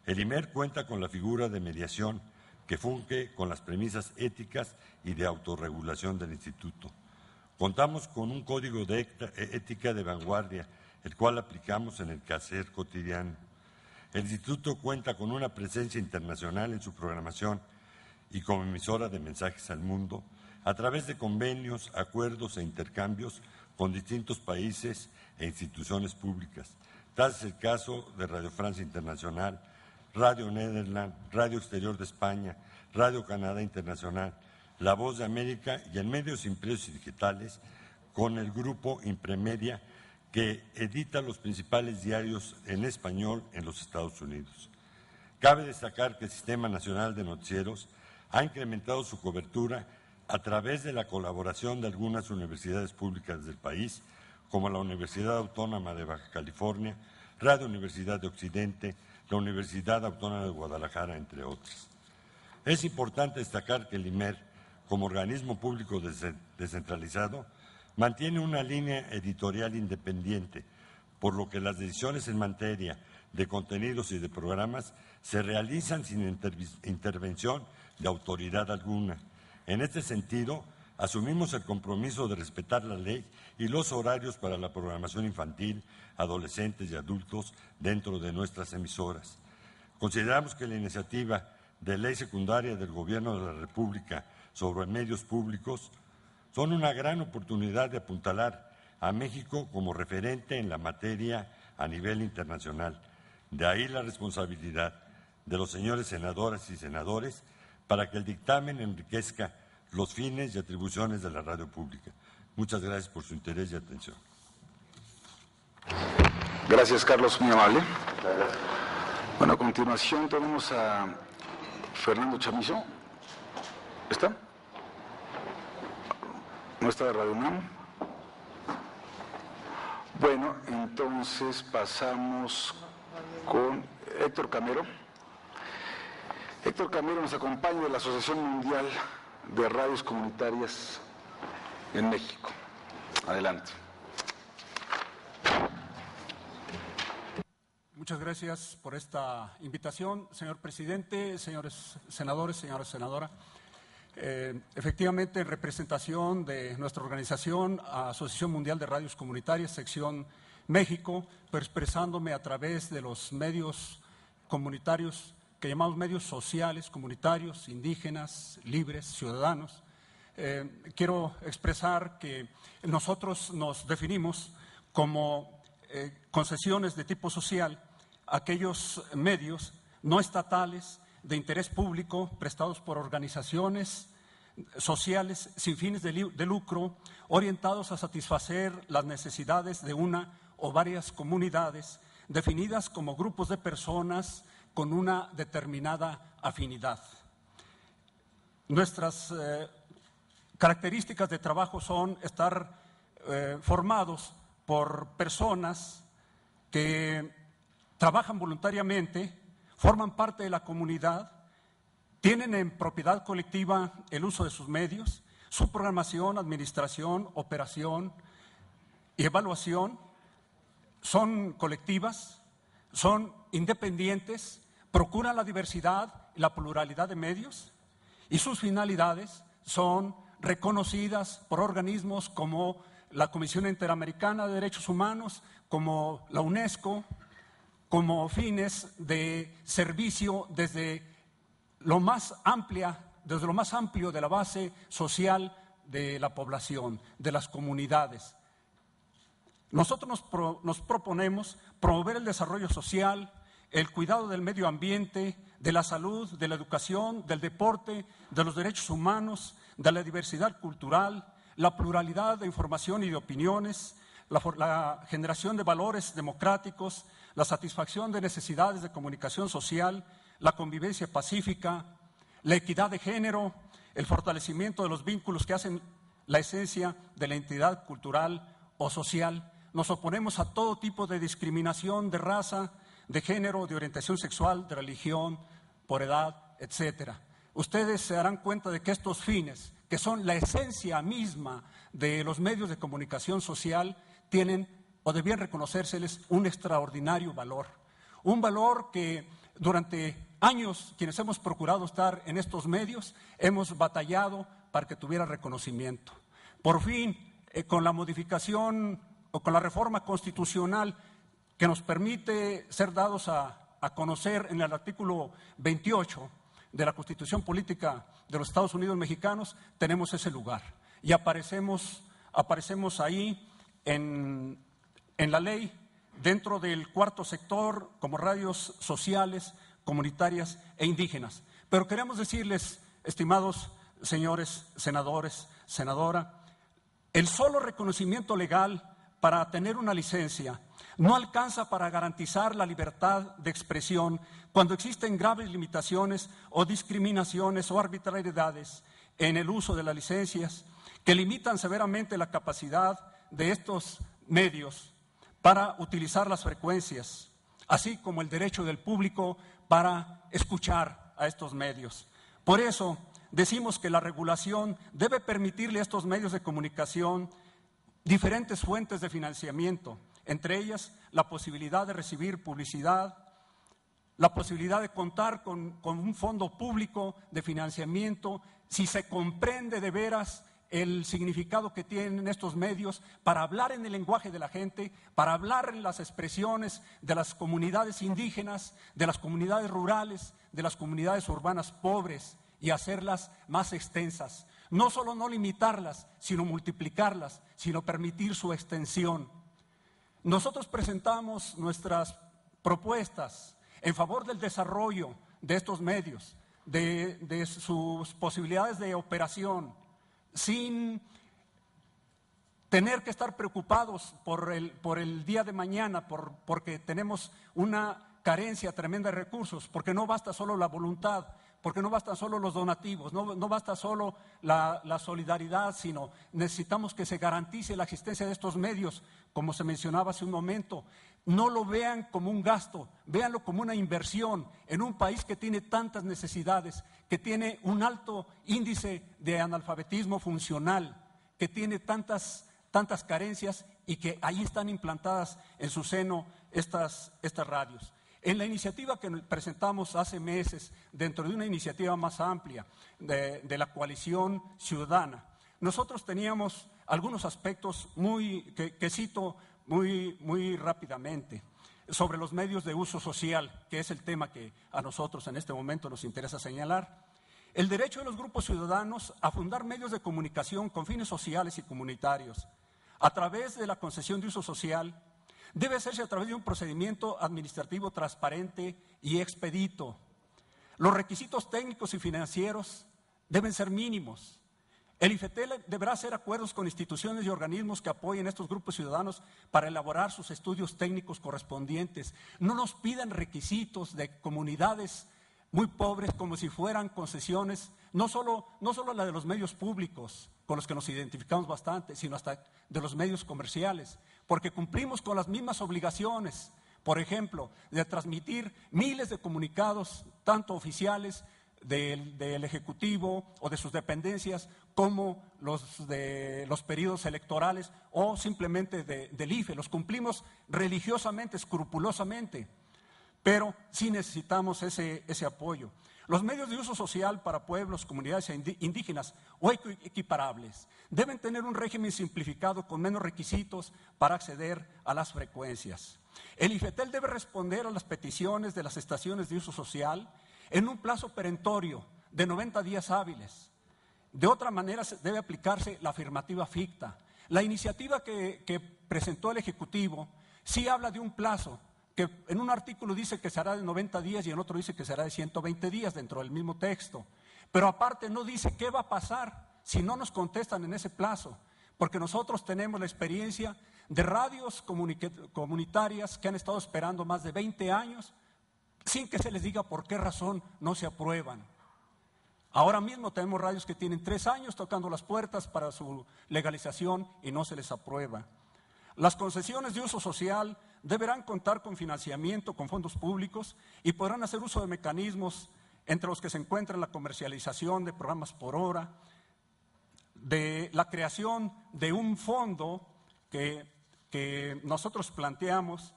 El IMER cuenta con la figura de mediación que funge con las premisas éticas y de autorregulación del instituto. Contamos con un código de ética de vanguardia, el cual aplicamos en el quehacer cotidiano. El instituto cuenta con una presencia internacional en su programación y como emisora de mensajes al mundo a través de convenios, acuerdos e intercambios con distintos países e instituciones públicas. Tal es el caso de Radio Francia Internacional, Radio Nederland, Radio Exterior de España, Radio Canadá Internacional, La Voz de América y en medios impresos y digitales con el grupo Impremedia, que edita los principales diarios en español en los Estados Unidos. Cabe destacar que el Sistema Nacional de Noticieros ha incrementado su cobertura a través de la colaboración de algunas universidades públicas del país, como la Universidad Autónoma de Baja California, Radio Universidad de Occidente, la Universidad Autónoma de Guadalajara, entre otras. Es importante destacar que el IMER, como organismo público descentralizado, mantiene una línea editorial independiente, por lo que las decisiones en materia de contenidos y de programas se realizan sin intervención de autoridad alguna. En este sentido, asumimos el compromiso de respetar la ley y los horarios para la programación infantil, adolescentes y adultos dentro de nuestras emisoras. Consideramos que la iniciativa de ley secundaria del Gobierno de la República sobre medios públicos son una gran oportunidad de apuntalar a México como referente en la materia a nivel internacional. De ahí la responsabilidad de los señores senadoras y senadores para que el dictamen enriquezca los fines y atribuciones de la radio pública. Muchas gracias por su interés y atención. Gracias, Carlos, muy amable. Bueno, a continuación tenemos a Fernando Chamizo. ¿Está? ¿No está de Radio UNAM? Bueno, entonces pasamos con Héctor Camero. Héctor Camero nos acompaña de la Asociación Mundial de Radios Comunitarias en México. Adelante. Muchas gracias por esta invitación, señor presidente, señores senadores, señora senadora. Efectivamente, en representación de nuestra organización, Asociación Mundial de Radios Comunitarias, sección México, pero expresándome a través de los medios comunitarios que llamamos medios sociales, comunitarios, indígenas, libres, ciudadanos. Quiero expresar que nosotros nos definimos como concesiones de tipo social, aquellos medios no estatales de interés público prestados por organizaciones sociales sin fines de lucro, orientados a satisfacer las necesidades de una o varias comunidades definidas como grupos de personas con una determinada afinidad. Nuestras características de trabajo son estar formados por personas que trabajan voluntariamente, forman parte de la comunidad, tienen en propiedad colectiva el uso de sus medios, su programación, administración, operación y evaluación son colectivas, son independientes, procuran la diversidad y la pluralidad de medios y sus finalidades son reconocidas por organismos como la Comisión Interamericana de Derechos Humanos, como la UNESCO, como fines de servicio desde lo más amplio de la base social de la población, de las comunidades. Nosotros nos proponemos promover el desarrollo social, el cuidado del medio ambiente, de la salud, de la educación, del deporte, de los derechos humanos, de la diversidad cultural, la pluralidad de información y de opiniones, la generación de valores democráticos, la satisfacción de necesidades de comunicación social, la convivencia pacífica, la equidad de género, el fortalecimiento de los vínculos que hacen la esencia de la identidad cultural o social. Nos oponemos a todo tipo de discriminación de raza, de género, de orientación sexual, de religión, por edad, etcétera. Ustedes se darán cuenta de que estos fines, que son la esencia misma de los medios de comunicación social, tienen o debían reconocérseles un extraordinario valor. Un valor que durante años, quienes hemos procurado estar en estos medios, hemos batallado para que tuviera reconocimiento. Por fin, con la modificación o con la reforma constitucional que nos permite ser dados a conocer en el artículo 28 de la Constitución Política de los Estados Unidos Mexicanos, tenemos ese lugar y aparecemos ahí en la ley, dentro del cuarto sector, como radios sociales, comunitarias e indígenas. Pero queremos decirles, estimados señores senadores, senadora, el solo reconocimiento legal para tener una licencia No alcanza para garantizar la libertad de expresión cuando existen graves limitaciones o discriminaciones o arbitrariedades en el uso de las licencias que limitan severamente la capacidad de estos medios para utilizar las frecuencias, así como el derecho del público para escuchar a estos medios. Por eso decimos que la regulación debe permitirle a estos medios de comunicación diferentes fuentes de financiamiento, entre ellas la posibilidad de recibir publicidad, la posibilidad de contar con un fondo público de financiamiento, si se comprende de veras el significado que tienen estos medios para hablar en el lenguaje de la gente, para hablar en las expresiones de las comunidades indígenas, de las comunidades rurales, de las comunidades urbanas pobres y hacerlas más extensas. No solo no limitarlas, sino multiplicarlas, sino permitir su extensión. Nosotros presentamos nuestras propuestas en favor del desarrollo de estos medios, de sus posibilidades de operación, sin tener que estar preocupados por el día de mañana, porque tenemos una carencia tremenda de recursos, porque no basta solo la voluntad, porque no bastan solo los donativos, no basta solo la solidaridad, sino necesitamos que se garantice la existencia de estos medios, como se mencionaba hace un momento. No lo vean como un gasto, véanlo como una inversión en un país que tiene tantas necesidades, que tiene un alto índice de analfabetismo funcional, que tiene tantas carencias y que ahí están implantadas en su seno estas radios. En la iniciativa que presentamos hace meses, dentro de una iniciativa más amplia de la coalición ciudadana, nosotros teníamos algunos aspectos que cito muy rápidamente sobre los medios de uso social, que es el tema que a nosotros en este momento nos interesa señalar. El derecho de los grupos ciudadanos a fundar medios de comunicación con fines sociales y comunitarios a través de la concesión de uso social debe hacerse a través de un procedimiento administrativo transparente y expedito. Los requisitos técnicos y financieros deben ser mínimos. El IFETEL deberá hacer acuerdos con instituciones y organismos que apoyen a estos grupos ciudadanos para elaborar sus estudios técnicos correspondientes. No nos pidan requisitos de comunidades muy pobres como si fueran concesiones, no solo la de los medios públicos, con los que nos identificamos bastante, sino hasta de los medios comerciales, porque cumplimos con las mismas obligaciones, por ejemplo, de transmitir miles de comunicados, tanto oficiales del Ejecutivo o de sus dependencias, como los de los periodos electorales o simplemente del IFE. Los cumplimos religiosamente, escrupulosamente, pero sí necesitamos ese apoyo. Los medios de uso social para pueblos, comunidades indígenas o equiparables deben tener un régimen simplificado con menos requisitos para acceder a las frecuencias. El IFETEL debe responder a las peticiones de las estaciones de uso social en un plazo perentorio de 90 días hábiles. De otra manera debe aplicarse la afirmativa ficta. La iniciativa que presentó el Ejecutivo sí habla de un plazo, que en un artículo dice que será de 90 días y en otro dice que será de 120 días dentro del mismo texto. Pero aparte no dice qué va a pasar si no nos contestan en ese plazo, porque nosotros tenemos la experiencia de radios comunitarias que han estado esperando más de 20 años sin que se les diga por qué razón no se aprueban. Ahora mismo tenemos radios que tienen 3 años tocando las puertas para su legalización y no se les aprueba. Las concesiones de uso social deberán contar con financiamiento, con fondos públicos y podrán hacer uso de mecanismos entre los que se encuentran la comercialización de programas por hora, de la creación de un fondo que nosotros planteamos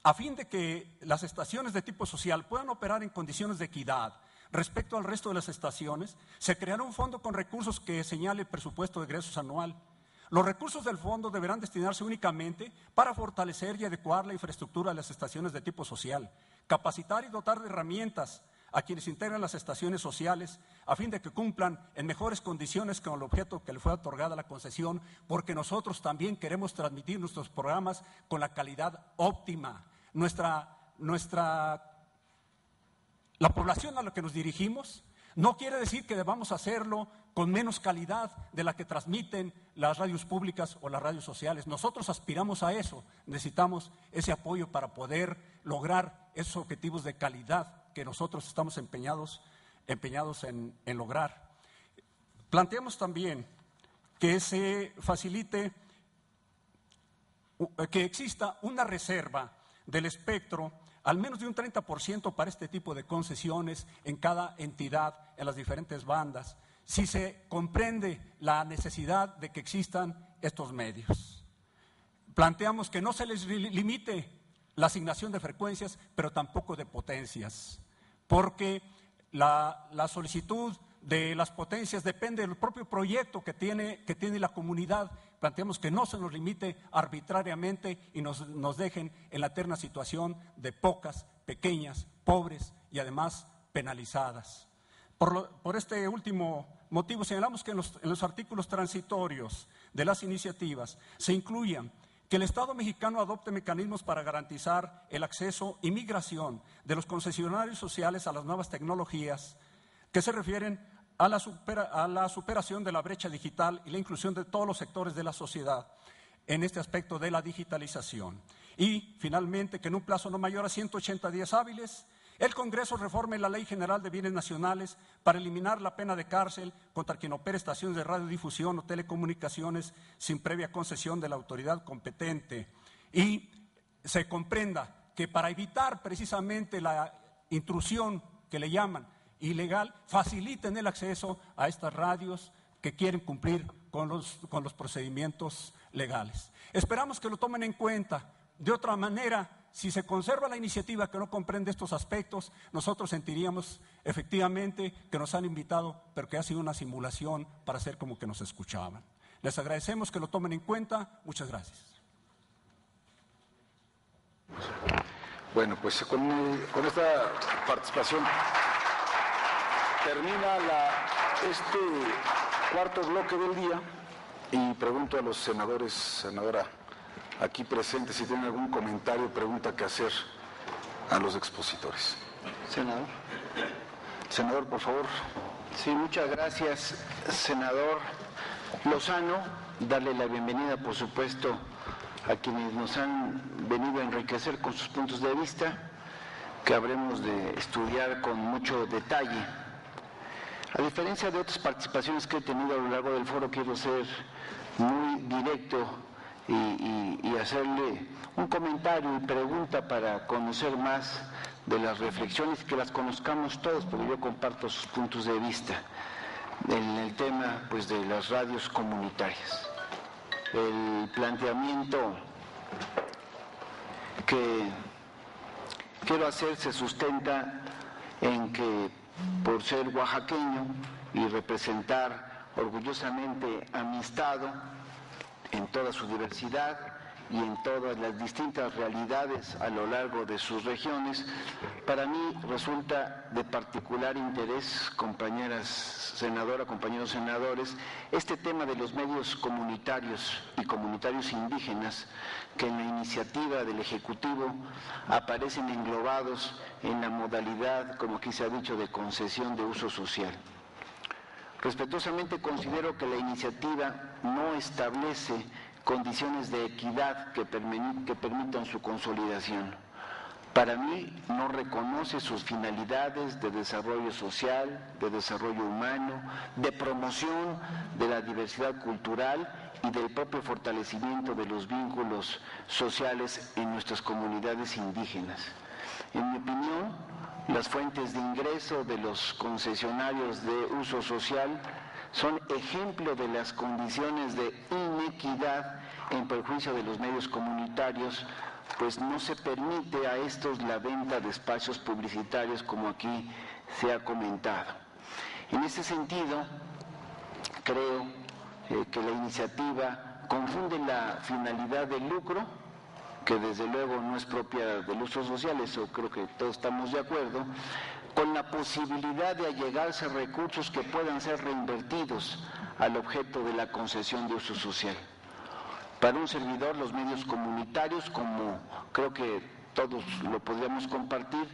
a fin de que las estaciones de tipo social puedan operar en condiciones de equidad respecto al resto de las estaciones. Se creará un fondo con recursos que señale el presupuesto de egresos anual. Los recursos del fondo deberán destinarse únicamente para fortalecer y adecuar la infraestructura de las estaciones de tipo social, capacitar y dotar de herramientas a quienes integran las estaciones sociales a fin de que cumplan en mejores condiciones con el objeto que le fue otorgada la concesión, porque nosotros también queremos transmitir nuestros programas con la calidad óptima. La población a la que nos dirigimos no quiere decir que debamos hacerlo con menos calidad de la que transmiten las radios públicas o las radios sociales. Nosotros aspiramos a eso, necesitamos ese apoyo para poder lograr esos objetivos de calidad que nosotros estamos empeñados en lograr. Planteamos también que se facilite, que exista una reserva del espectro al menos de un 30% para este tipo de concesiones en cada entidad, en las diferentes bandas, si se comprende la necesidad de que existan estos medios. Planteamos que no se les limite la asignación de frecuencias, pero tampoco de potencias, porque la solicitud de las potencias depende del propio proyecto que tiene la comunidad. Planteamos que no se nos limite arbitrariamente y nos dejen en la eterna situación de pocas, pequeñas, pobres y además penalizadas. Por este último motivo señalamos que en los artículos transitorios de las iniciativas se incluyan que el Estado mexicano adopte mecanismos para garantizar el acceso y migración de los concesionarios sociales a las nuevas tecnologías que se refieren a la superación de la brecha digital y la inclusión de todos los sectores de la sociedad en este aspecto de la digitalización. Y, finalmente, que en un plazo no mayor a 180 días hábiles, el Congreso reforme la Ley General de Bienes Nacionales para eliminar la pena de cárcel contra quien opere estaciones de radiodifusión o telecomunicaciones sin previa concesión de la autoridad competente. Y se comprenda que para evitar precisamente la intrusión que le llaman ilegal, faciliten el acceso a estas radios que quieren cumplir con los procedimientos legales. Esperamos que lo tomen en cuenta. De otra manera, si se conserva la iniciativa que no comprende estos aspectos, nosotros sentiríamos efectivamente que nos han invitado, pero que ha sido una simulación para hacer como que nos escuchaban. Les agradecemos que lo tomen en cuenta. Muchas gracias. Bueno, pues con esta participación termina este cuarto bloque del día y pregunto a los senadores, senadora aquí presentes, si tienen algún comentario o pregunta que hacer a los expositores. Senador. Senador, por favor. Sí, muchas gracias, senador Lozano. Darle la bienvenida, por supuesto, a quienes nos han venido a enriquecer con sus puntos de vista, que habremos de estudiar con mucho detalle. A diferencia de otras participaciones que he tenido a lo largo del foro, quiero ser muy directo y hacerle un comentario y pregunta para conocer más de las reflexiones, que las conozcamos todos, porque yo comparto sus puntos de vista en el tema, pues, de las radios comunitarias. El planteamiento que quiero hacer se sustenta en que, por ser oaxaqueño y representar orgullosamente a mi estado en toda su diversidad y en todas las distintas realidades a lo largo de sus regiones, para mí resulta de particular interés, compañeras senadoras, compañeros senadores, este tema de los medios comunitarios y comunitarios indígenas que en la iniciativa del Ejecutivo aparecen englobados en la modalidad, como aquí se ha dicho, de concesión de uso social. Respetuosamente considero que la iniciativa no establece condiciones de equidad que permitan su consolidación. Para mí no reconoce sus finalidades de desarrollo social, de desarrollo humano, de promoción de la diversidad cultural y del propio fortalecimiento de los vínculos sociales en nuestras comunidades indígenas. En mi opinión, las fuentes de ingreso de los concesionarios de uso social son ejemplo de las condiciones de inequidad en perjuicio de los medios comunitarios, pues no se permite a estos la venta de espacios publicitarios, como aquí se ha comentado. En ese sentido, creo que la iniciativa confunde la finalidad del lucro, que desde luego no es propia del uso social, eso creo que todos estamos de acuerdo, con la posibilidad de allegarse a recursos que puedan ser reinvertidos al objeto de la concesión de uso social. Para un servidor, los medios comunitarios, como creo que todos lo podríamos compartir,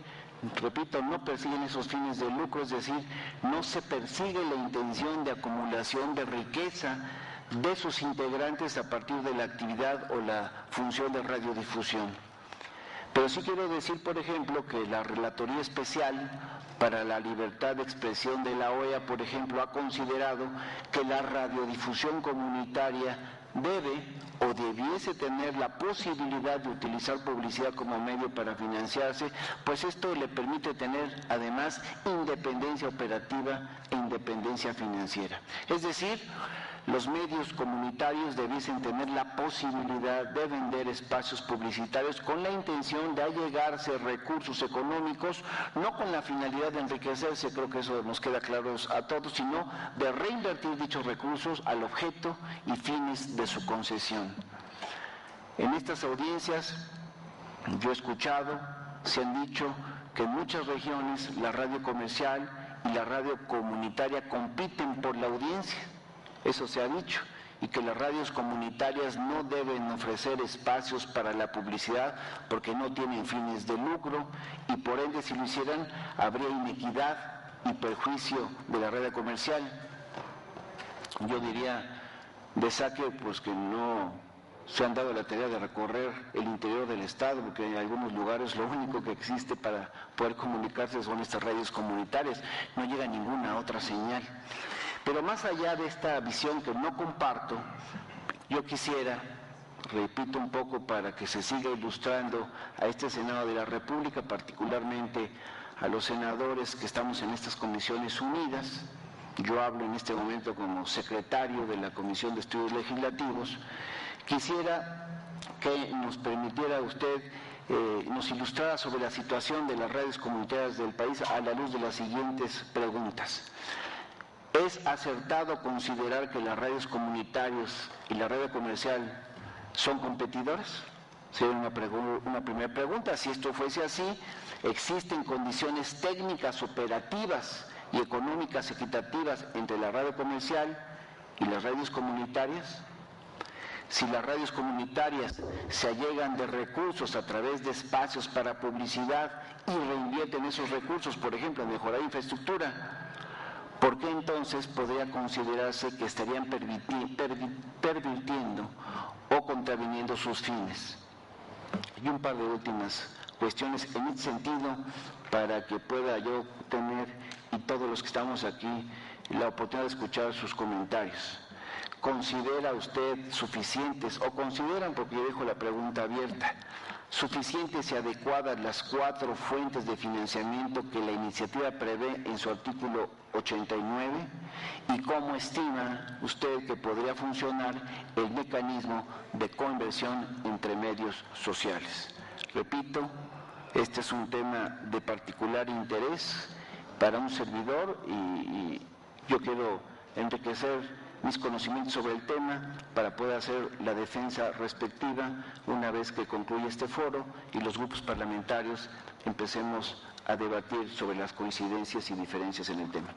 repito, no persiguen esos fines de lucro, es decir, no se persigue la intención de acumulación de riqueza de sus integrantes a partir de la actividad o la función de radiodifusión. Pero sí quiero decir, por ejemplo, que la Relatoría Especial para la Libertad de Expresión de la OEA, por ejemplo, ha considerado que la radiodifusión comunitaria debe o debiese tener la posibilidad de utilizar publicidad como medio para financiarse, pues esto le permite tener además independencia operativa e independencia financiera. Es decir, los medios comunitarios debiesen tener la posibilidad de vender espacios publicitarios con la intención de allegarse recursos económicos, no con la finalidad de enriquecerse, creo que eso nos queda claro a todos, sino de reinvertir dichos recursos al objeto y fines de su concesión. En estas audiencias yo he escuchado, se han dicho que en muchas regiones la radio comercial y la radio comunitaria compiten por la audiencia. Eso se ha dicho, y que las radios comunitarias no deben ofrecer espacios para la publicidad porque no tienen fines de lucro y por ende si lo hicieran habría inequidad y perjuicio de la radio comercial. Yo diría de saque pues que no se han dado la tarea de recorrer el interior del estado, porque en algunos lugares lo único que existe para poder comunicarse son estas radios comunitarias, no llega ninguna otra señal. Pero más allá de esta visión que no comparto, yo quisiera, repito un poco para que se siga ilustrando a este Senado de la República, particularmente a los senadores que estamos en estas comisiones unidas, yo hablo en este momento como secretario de la Comisión de Estudios Legislativos, quisiera que nos permitiera usted, nos ilustrara sobre la situación de las radios comunitarias del país a la luz de las siguientes preguntas. ¿Es acertado considerar que las radios comunitarias y la radio comercial son competidoras? Sería una primera pregunta. Si esto fuese así, ¿existen condiciones técnicas, operativas y económicas equitativas entre la radio comercial y las radios comunitarias? Si las radios comunitarias se allegan de recursos a través de espacios para publicidad y reinvierten esos recursos, por ejemplo, en mejorar infraestructura, ¿por qué entonces podría considerarse que estarían pervirtiendo o contraviniendo sus fines? Y un par de últimas cuestiones en este sentido para que pueda yo tener, y todos los que estamos aquí, la oportunidad de escuchar sus comentarios. ¿Considera usted suficientes, o consideran, porque yo dejo la pregunta abierta, suficientes y adecuadas las 4 fuentes de financiamiento que la iniciativa prevé en su artículo 89? ¿Y cómo estima usted que podría funcionar el mecanismo de coinversión entre medios sociales? Repito, este es un tema de particular interés para un servidor y yo quiero enriquecer mis conocimientos sobre el tema para poder hacer la defensa respectiva una vez que concluya este foro y los grupos parlamentarios empecemos a debatir sobre las coincidencias y diferencias en el tema.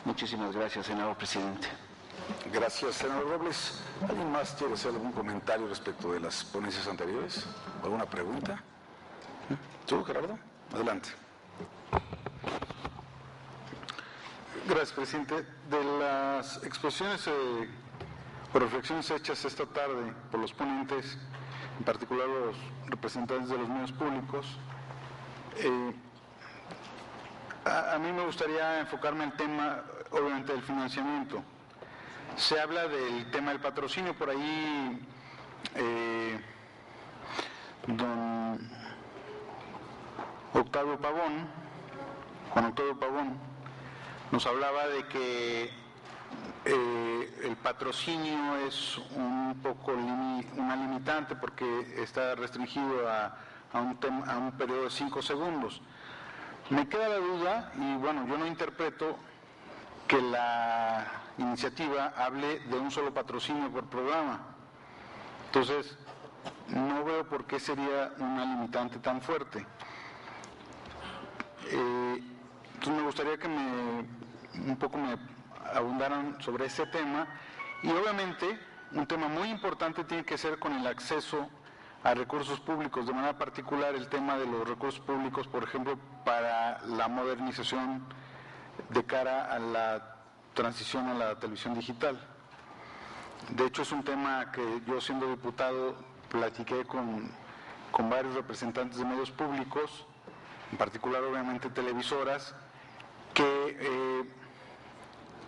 Muchísimas gracias, senador presidente. Gracias, senador Robles. ¿Alguien más quiere hacer algún comentario respecto de las ponencias anteriores? ¿Alguna pregunta? ¿Tú, Gerardo? Adelante. Gracias, presidente. De las exposiciones o reflexiones hechas esta tarde por los ponentes, en particular los representantes de los medios públicos, a mí me gustaría enfocarme en el tema, obviamente, del financiamiento. Se habla del tema del patrocinio, por ahí don Juan Octavio Pavón, nos hablaba de que el patrocinio es un poco una limitante porque está restringido a un periodo de 5 segundos. Me queda la duda, y bueno, yo no interpreto que la iniciativa hable de un solo patrocinio por programa. Entonces, no veo por qué sería una limitante tan fuerte. Entonces me gustaría que un poco me abundaran sobre ese tema y obviamente un tema muy importante tiene que ser con el acceso a recursos públicos, de manera particular el tema de los recursos públicos, por ejemplo, para la modernización de cara a la transición a la televisión digital. De hecho, es un tema que yo, siendo diputado, platiqué con varios representantes de medios públicos, en particular obviamente televisoras, que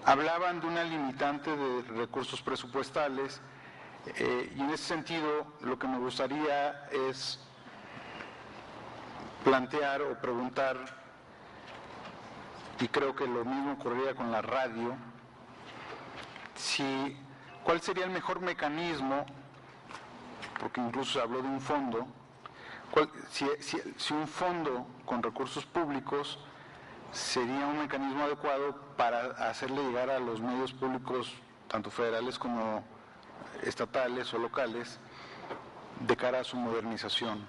hablaban de una limitante de recursos presupuestales, y en ese sentido lo que me gustaría es plantear o preguntar, y creo que lo mismo ocurriría con la radio, ¿cuál sería el mejor mecanismo? Porque incluso se habló de un fondo. Si un fondo con recursos públicos sería un mecanismo adecuado para hacerle llegar a los medios públicos, tanto federales como estatales o locales, de cara a su modernización,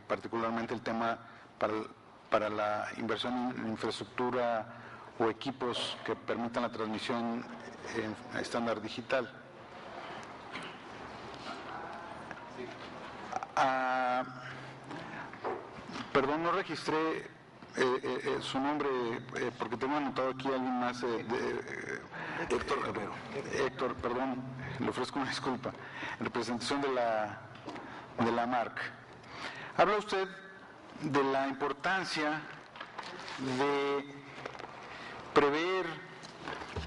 particularmente el tema para la inversión en infraestructura o equipos que permitan la transmisión en estándar digital. Perdón, no registré su nombre, porque tengo anotado aquí a alguien más. Héctor Romero. Héctor, perdón, le ofrezco una disculpa. En representación de la MARC. Habla usted de la importancia de prever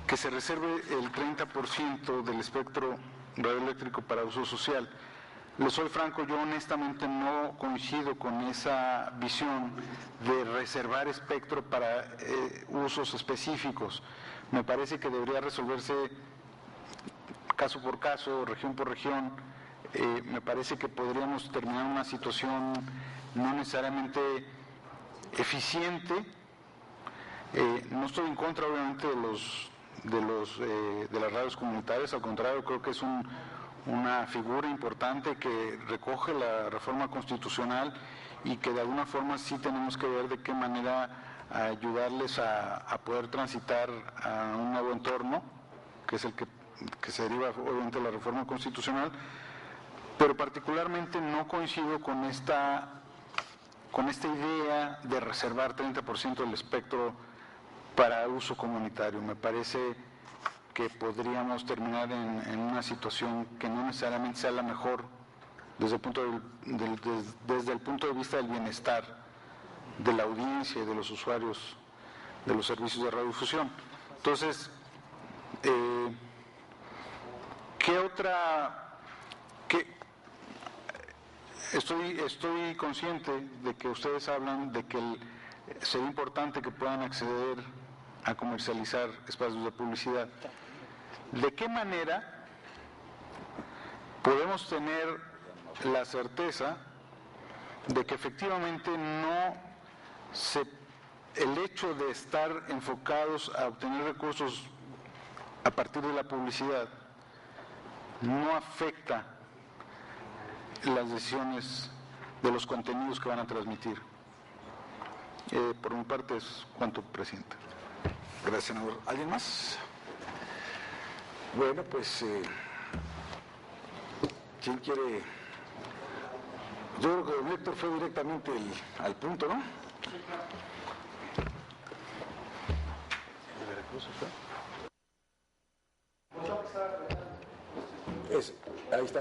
que se reserve el 30% del espectro radioeléctrico para uso social. Le soy franco, yo honestamente no coincido con esa visión de reservar espectro para usos específicos. Me parece que debería resolverse caso por caso, región por región. Me parece que podríamos terminar una situación no necesariamente eficiente. No estoy en contra, obviamente, de las radios comunitarias, al contrario, creo que es una figura importante que recoge la reforma constitucional y que de alguna forma sí tenemos que ver de qué manera ayudarles a poder transitar a un nuevo entorno, que es el que se deriva obviamente de la reforma constitucional, pero particularmente no coincido con esta idea de reservar 30% del espectro para uso comunitario. Me parece que podríamos terminar en una situación que no necesariamente sea la mejor desde el punto de vista del bienestar de la audiencia y de los usuarios de los servicios de radiodifusión. Entonces, estoy consciente de que ustedes hablan de que sería importante que puedan acceder a comercializar espacios de publicidad. ¿De qué manera podemos tener la certeza de que efectivamente el hecho de estar enfocados a obtener recursos a partir de la publicidad no afecta las decisiones de los contenidos que van a transmitir? Por mi parte es cuanto, presidente. Gracias, senador. ¿Alguien más? Bueno, pues, ¿quién quiere? Yo creo que don Héctor fue directamente al punto, ¿no? Ahí está.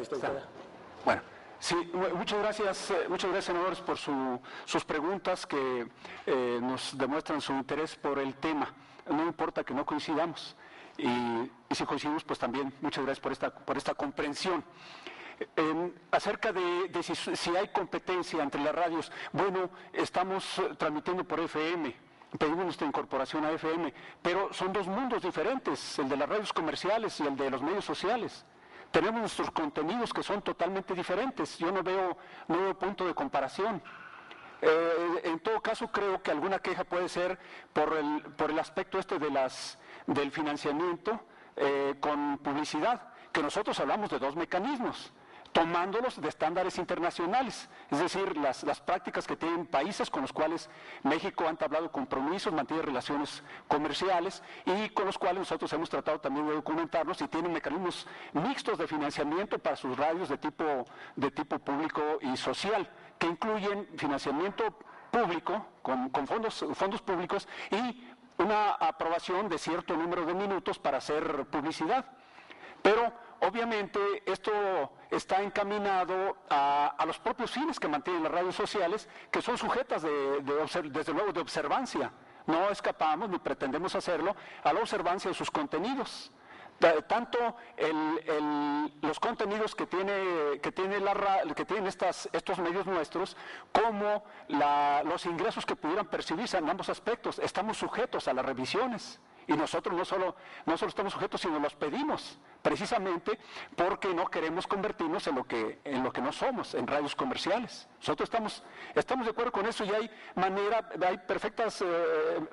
Bueno, sí, muchas gracias, senadores, por sus preguntas que nos demuestran su interés por el tema. No importa que no coincidamos, y si coincidimos, pues también muchas gracias por esta comprensión. Acerca de si hay competencia entre las radios, bueno, estamos transmitiendo por FM, pedimos nuestra incorporación a FM, pero son dos mundos diferentes, el de las radios comerciales y el de los medios sociales. Tenemos nuestros contenidos que son totalmente diferentes, yo no veo punto de comparación. En todo caso, creo que alguna queja puede ser por el aspecto del financiamiento con publicidad, que nosotros hablamos de dos mecanismos. tomándolos de estándares internacionales, es decir, las prácticas que tienen países con los cuales México ha entablado compromisos, mantiene relaciones comerciales y con los cuales nosotros hemos tratado también de documentarnos y tienen mecanismos mixtos de financiamiento para sus radios de tipo público y social, que incluyen financiamiento público, con fondos públicos y una aprobación de cierto número de minutos para hacer publicidad. Pero obviamente esto está encaminado a los propios fines que mantienen las radios sociales, que son sujetas desde luego de observancia. No escapamos ni pretendemos hacerlo a la observancia de sus contenidos. Tanto los contenidos que tienen estos medios nuestros como los ingresos que pudieran percibirse en ambos aspectos. Estamos sujetos a las revisiones. Y nosotros no solo estamos sujetos, sino los pedimos, precisamente porque no queremos convertirnos en lo que no somos, en radios comerciales. Nosotros estamos de acuerdo con eso y hay perfectas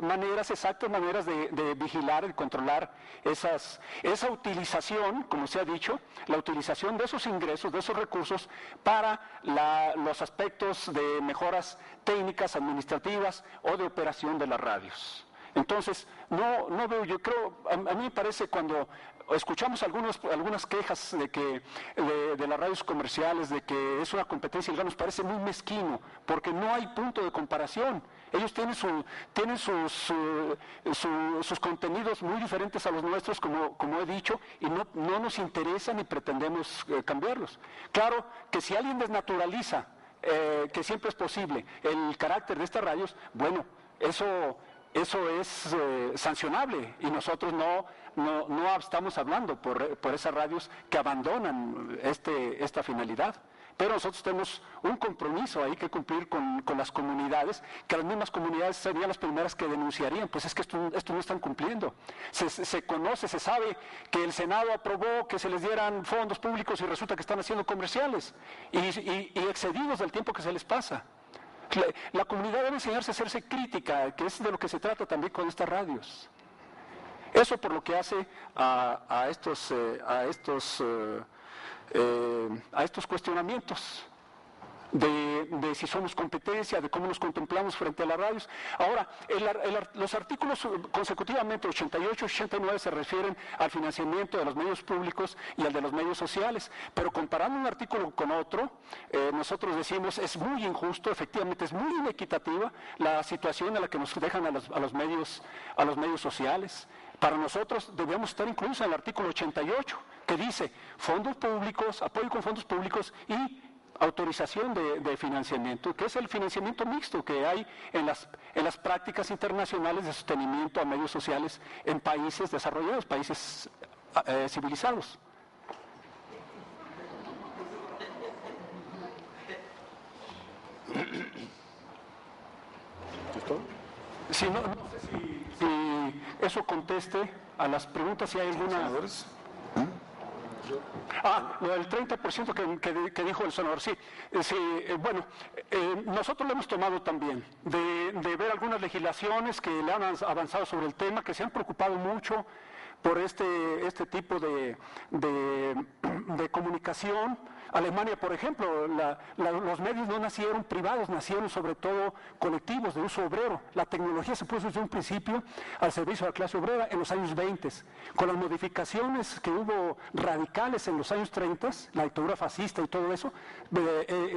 maneras, exactas maneras de vigilar y controlar esa utilización, como se ha dicho, la utilización de esos ingresos, de esos recursos para los aspectos de mejoras técnicas, administrativas o de operación de las radios. Entonces, no veo, yo creo, a mí me parece cuando escuchamos algunas quejas de las radios comerciales, de que es una competencia ilegal, nos parece muy mezquino, porque no hay punto de comparación. Ellos tienen sus contenidos muy diferentes a los nuestros, como he dicho, y no nos interesa ni pretendemos cambiarlos. Claro que si alguien desnaturaliza, que siempre es posible, el carácter de estas radios, bueno, eso es sancionable y nosotros no estamos hablando por esas radios que abandonan esta finalidad. Pero nosotros tenemos un compromiso ahí que cumplir con las comunidades, que las mismas comunidades serían las primeras que denunciarían, pues es que esto no están cumpliendo. Se conoce, se sabe que el Senado aprobó que se les dieran fondos públicos y resulta que están haciendo comerciales y excedidos del tiempo que se les pasa. La comunidad debe enseñarse a hacerse crítica, que es de lo que se trata también con estas radios. Eso por lo que hace a estos cuestionamientos de si somos competencia, de cómo nos contemplamos frente a las radios. Ahora, los artículos consecutivamente 88 y 89 se refieren al financiamiento de los medios públicos y al de los medios sociales, pero comparando un artículo con otro, nosotros decimos es muy injusto, efectivamente es muy inequitativa la situación en la que nos dejan a los medios sociales. Para nosotros debemos estar incluidos en el artículo 88, que dice fondos públicos, apoyo con fondos públicos y autorización de financiamiento, que es el financiamiento mixto que hay en las prácticas internacionales de sostenimiento a medios sociales en países desarrollados, países civilizados. Sí, no sé si eso conteste a las preguntas, si hay alguna... El 30% que dijo el senador, sí. Bueno, nosotros lo hemos tomado también, de ver algunas legislaciones que le han avanzado sobre el tema, que se han preocupado mucho por este tipo de comunicación. Alemania, por ejemplo, los medios no nacieron privados, nacieron sobre todo colectivos de uso obrero. La tecnología se puso desde un principio al servicio de la clase obrera en los años 20. Con las modificaciones que hubo radicales en los años 30, la dictadura fascista y todo eso,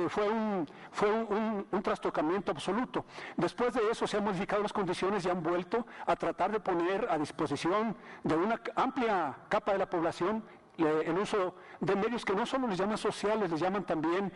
fue un trastocamiento absoluto. Después de eso se han modificado las condiciones y han vuelto a tratar de poner a disposición de una amplia capa de la población el uso de medios que no solo les llaman sociales, les llaman también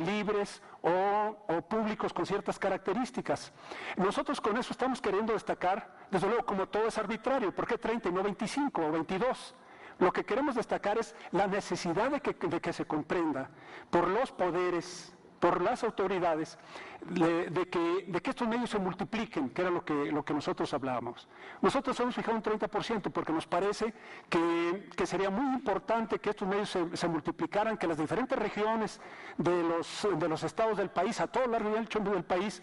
libres o públicos con ciertas características. Nosotros con eso estamos queriendo destacar, desde luego como todo es arbitrario, ¿por qué 30 y no 25 o 22? Lo que queremos destacar es la necesidad de que se comprenda por los poderes, por las autoridades, de que estos medios se multipliquen, que era lo que nosotros hablábamos. Nosotros hemos fijado un 30% porque nos parece que sería muy importante que estos medios se multiplicaran, que las diferentes regiones de los estados del país, a todo lo largo y ancho del país,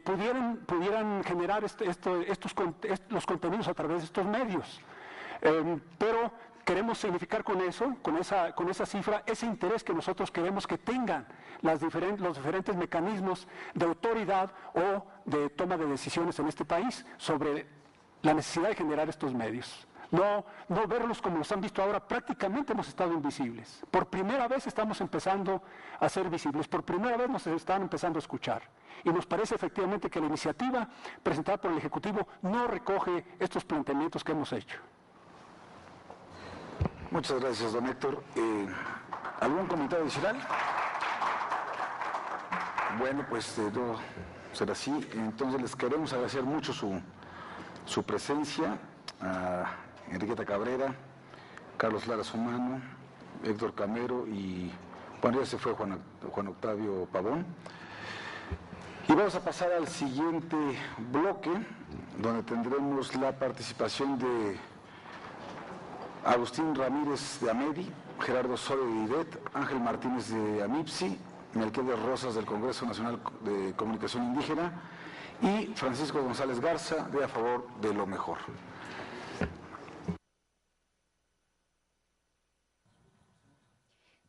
pudieran generar los contenidos a través de estos medios. Pero queremos significar con eso, con esa cifra, ese interés que nosotros queremos que tengan los diferentes mecanismos de autoridad o de toma de decisiones en este país sobre la necesidad de generar estos medios. No verlos como los han visto ahora, prácticamente hemos estado invisibles. Por primera vez estamos empezando a ser visibles, por primera vez nos están empezando a escuchar. Y nos parece efectivamente que la iniciativa presentada por el Ejecutivo no recoge estos planteamientos que hemos hecho. Muchas gracias, don Héctor. ¿Algún comentario adicional? Bueno, pues no será así. Entonces les queremos agradecer mucho su presencia a Enriqueta Cabrera, Carlos Lara Sumano, Héctor Camero y, bueno, ya se fue Juan Octavio Pavón. Y vamos a pasar al siguiente bloque, donde tendremos la participación de Agustín Ramírez de Amedi, Gerardo Soria de IDET, Ángel Martínez de AMIPSI, Melquiades Rosas del Congreso Nacional de Comunicación Indígena y Francisco González Garza de A Favor de lo Mejor.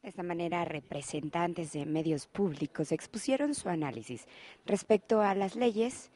De esta manera, representantes de medios públicos expusieron su análisis respecto a las leyes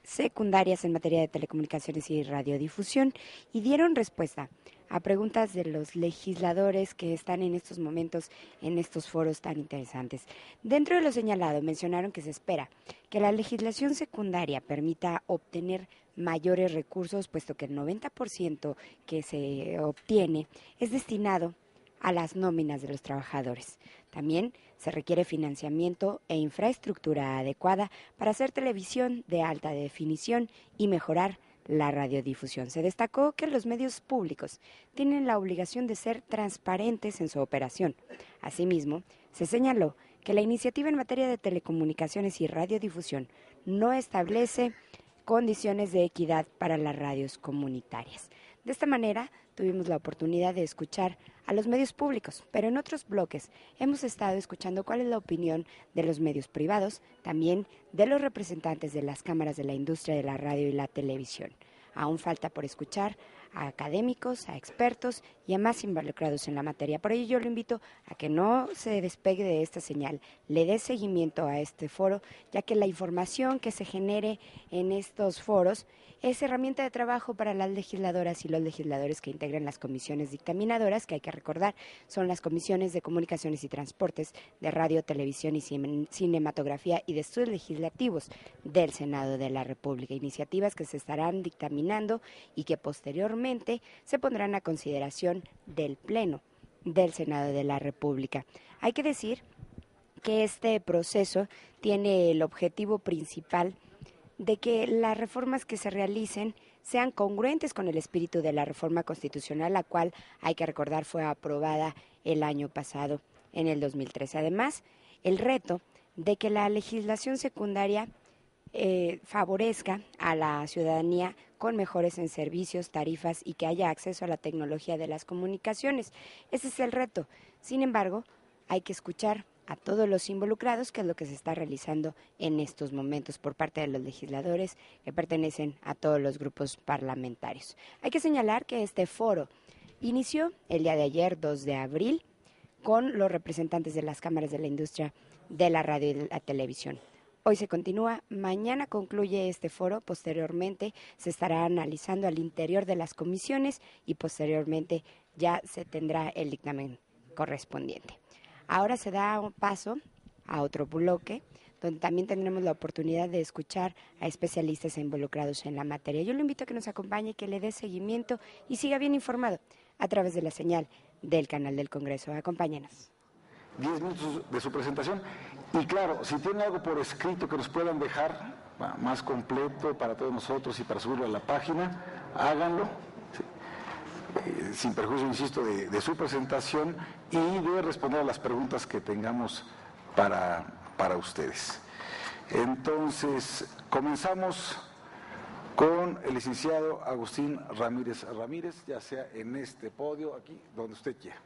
secundarias en materia de telecomunicaciones y radiodifusión y dieron respuesta a preguntas de los legisladores que están en estos momentos en estos foros tan interesantes. Dentro de lo señalado, mencionaron que se espera que la legislación secundaria permita obtener mayores recursos, puesto que el 90% que se obtiene es destinado a las nóminas de los trabajadores. También se requiere financiamiento e infraestructura adecuada para hacer televisión de alta definición y mejorar la radiodifusión. Se destacó que los medios públicos tienen la obligación de ser transparentes en su operación. Asimismo, se señaló que la iniciativa en materia de telecomunicaciones y radiodifusión no establece condiciones de equidad para las radios comunitarias. De esta manera, tuvimos la oportunidad de escuchar a los medios públicos, pero en otros bloques hemos estado escuchando cuál es la opinión de los medios privados, también de los representantes de las cámaras de la industria de la radio y la televisión. Aún falta por escuchar a académicos, a expertos y a más involucrados en la materia. Por ello yo lo invito a que no se despegue de esta señal, le dé seguimiento a este foro, ya que la información que se genere en estos foros es herramienta de trabajo para las legisladoras y los legisladores que integran las comisiones dictaminadoras, que hay que recordar son las comisiones de comunicaciones y transportes, de radio, televisión y cinematografía y de estudios legislativos del Senado de la República. Iniciativas que se estarán dictaminando y que posteriormente se pondrán a consideración del Pleno del Senado de la República. Hay que decir que este proceso tiene el objetivo principal de que las reformas que se realicen sean congruentes con el espíritu de la reforma constitucional, la cual, hay que recordar, fue aprobada el año pasado, en el 2013. Además, el reto de que la legislación secundaria favorezca a la ciudadanía con mejores en servicios, tarifas y que haya acceso a la tecnología de las comunicaciones. Ese es el reto. Sin embargo, hay que escuchar a todos los involucrados, que es lo que se está realizando en estos momentos por parte de los legisladores que pertenecen a todos los grupos parlamentarios. Hay que señalar que este foro inició el día de ayer, 2 de abril, con los representantes de las cámaras de la industria de la radio y la televisión. Hoy se continúa, mañana concluye este foro, posteriormente se estará analizando al interior de las comisiones y posteriormente ya se tendrá el dictamen correspondiente. Ahora se da un paso a otro bloque, donde también tendremos la oportunidad de escuchar a especialistas e involucrados en la materia. Yo lo invito a que nos acompañe, que le dé seguimiento y siga bien informado a través de la señal del canal del Congreso. Acompáñenos. 10 minutos de su presentación. Y claro, si tienen algo por escrito que nos puedan dejar más completo para todos nosotros y para subirlo a la página, háganlo. Sin perjuicio, insisto, de su presentación y de responder a las preguntas que tengamos para ustedes. Entonces, comenzamos con el licenciado Agustín Ramírez, ya sea en este podio, aquí, donde usted quiera.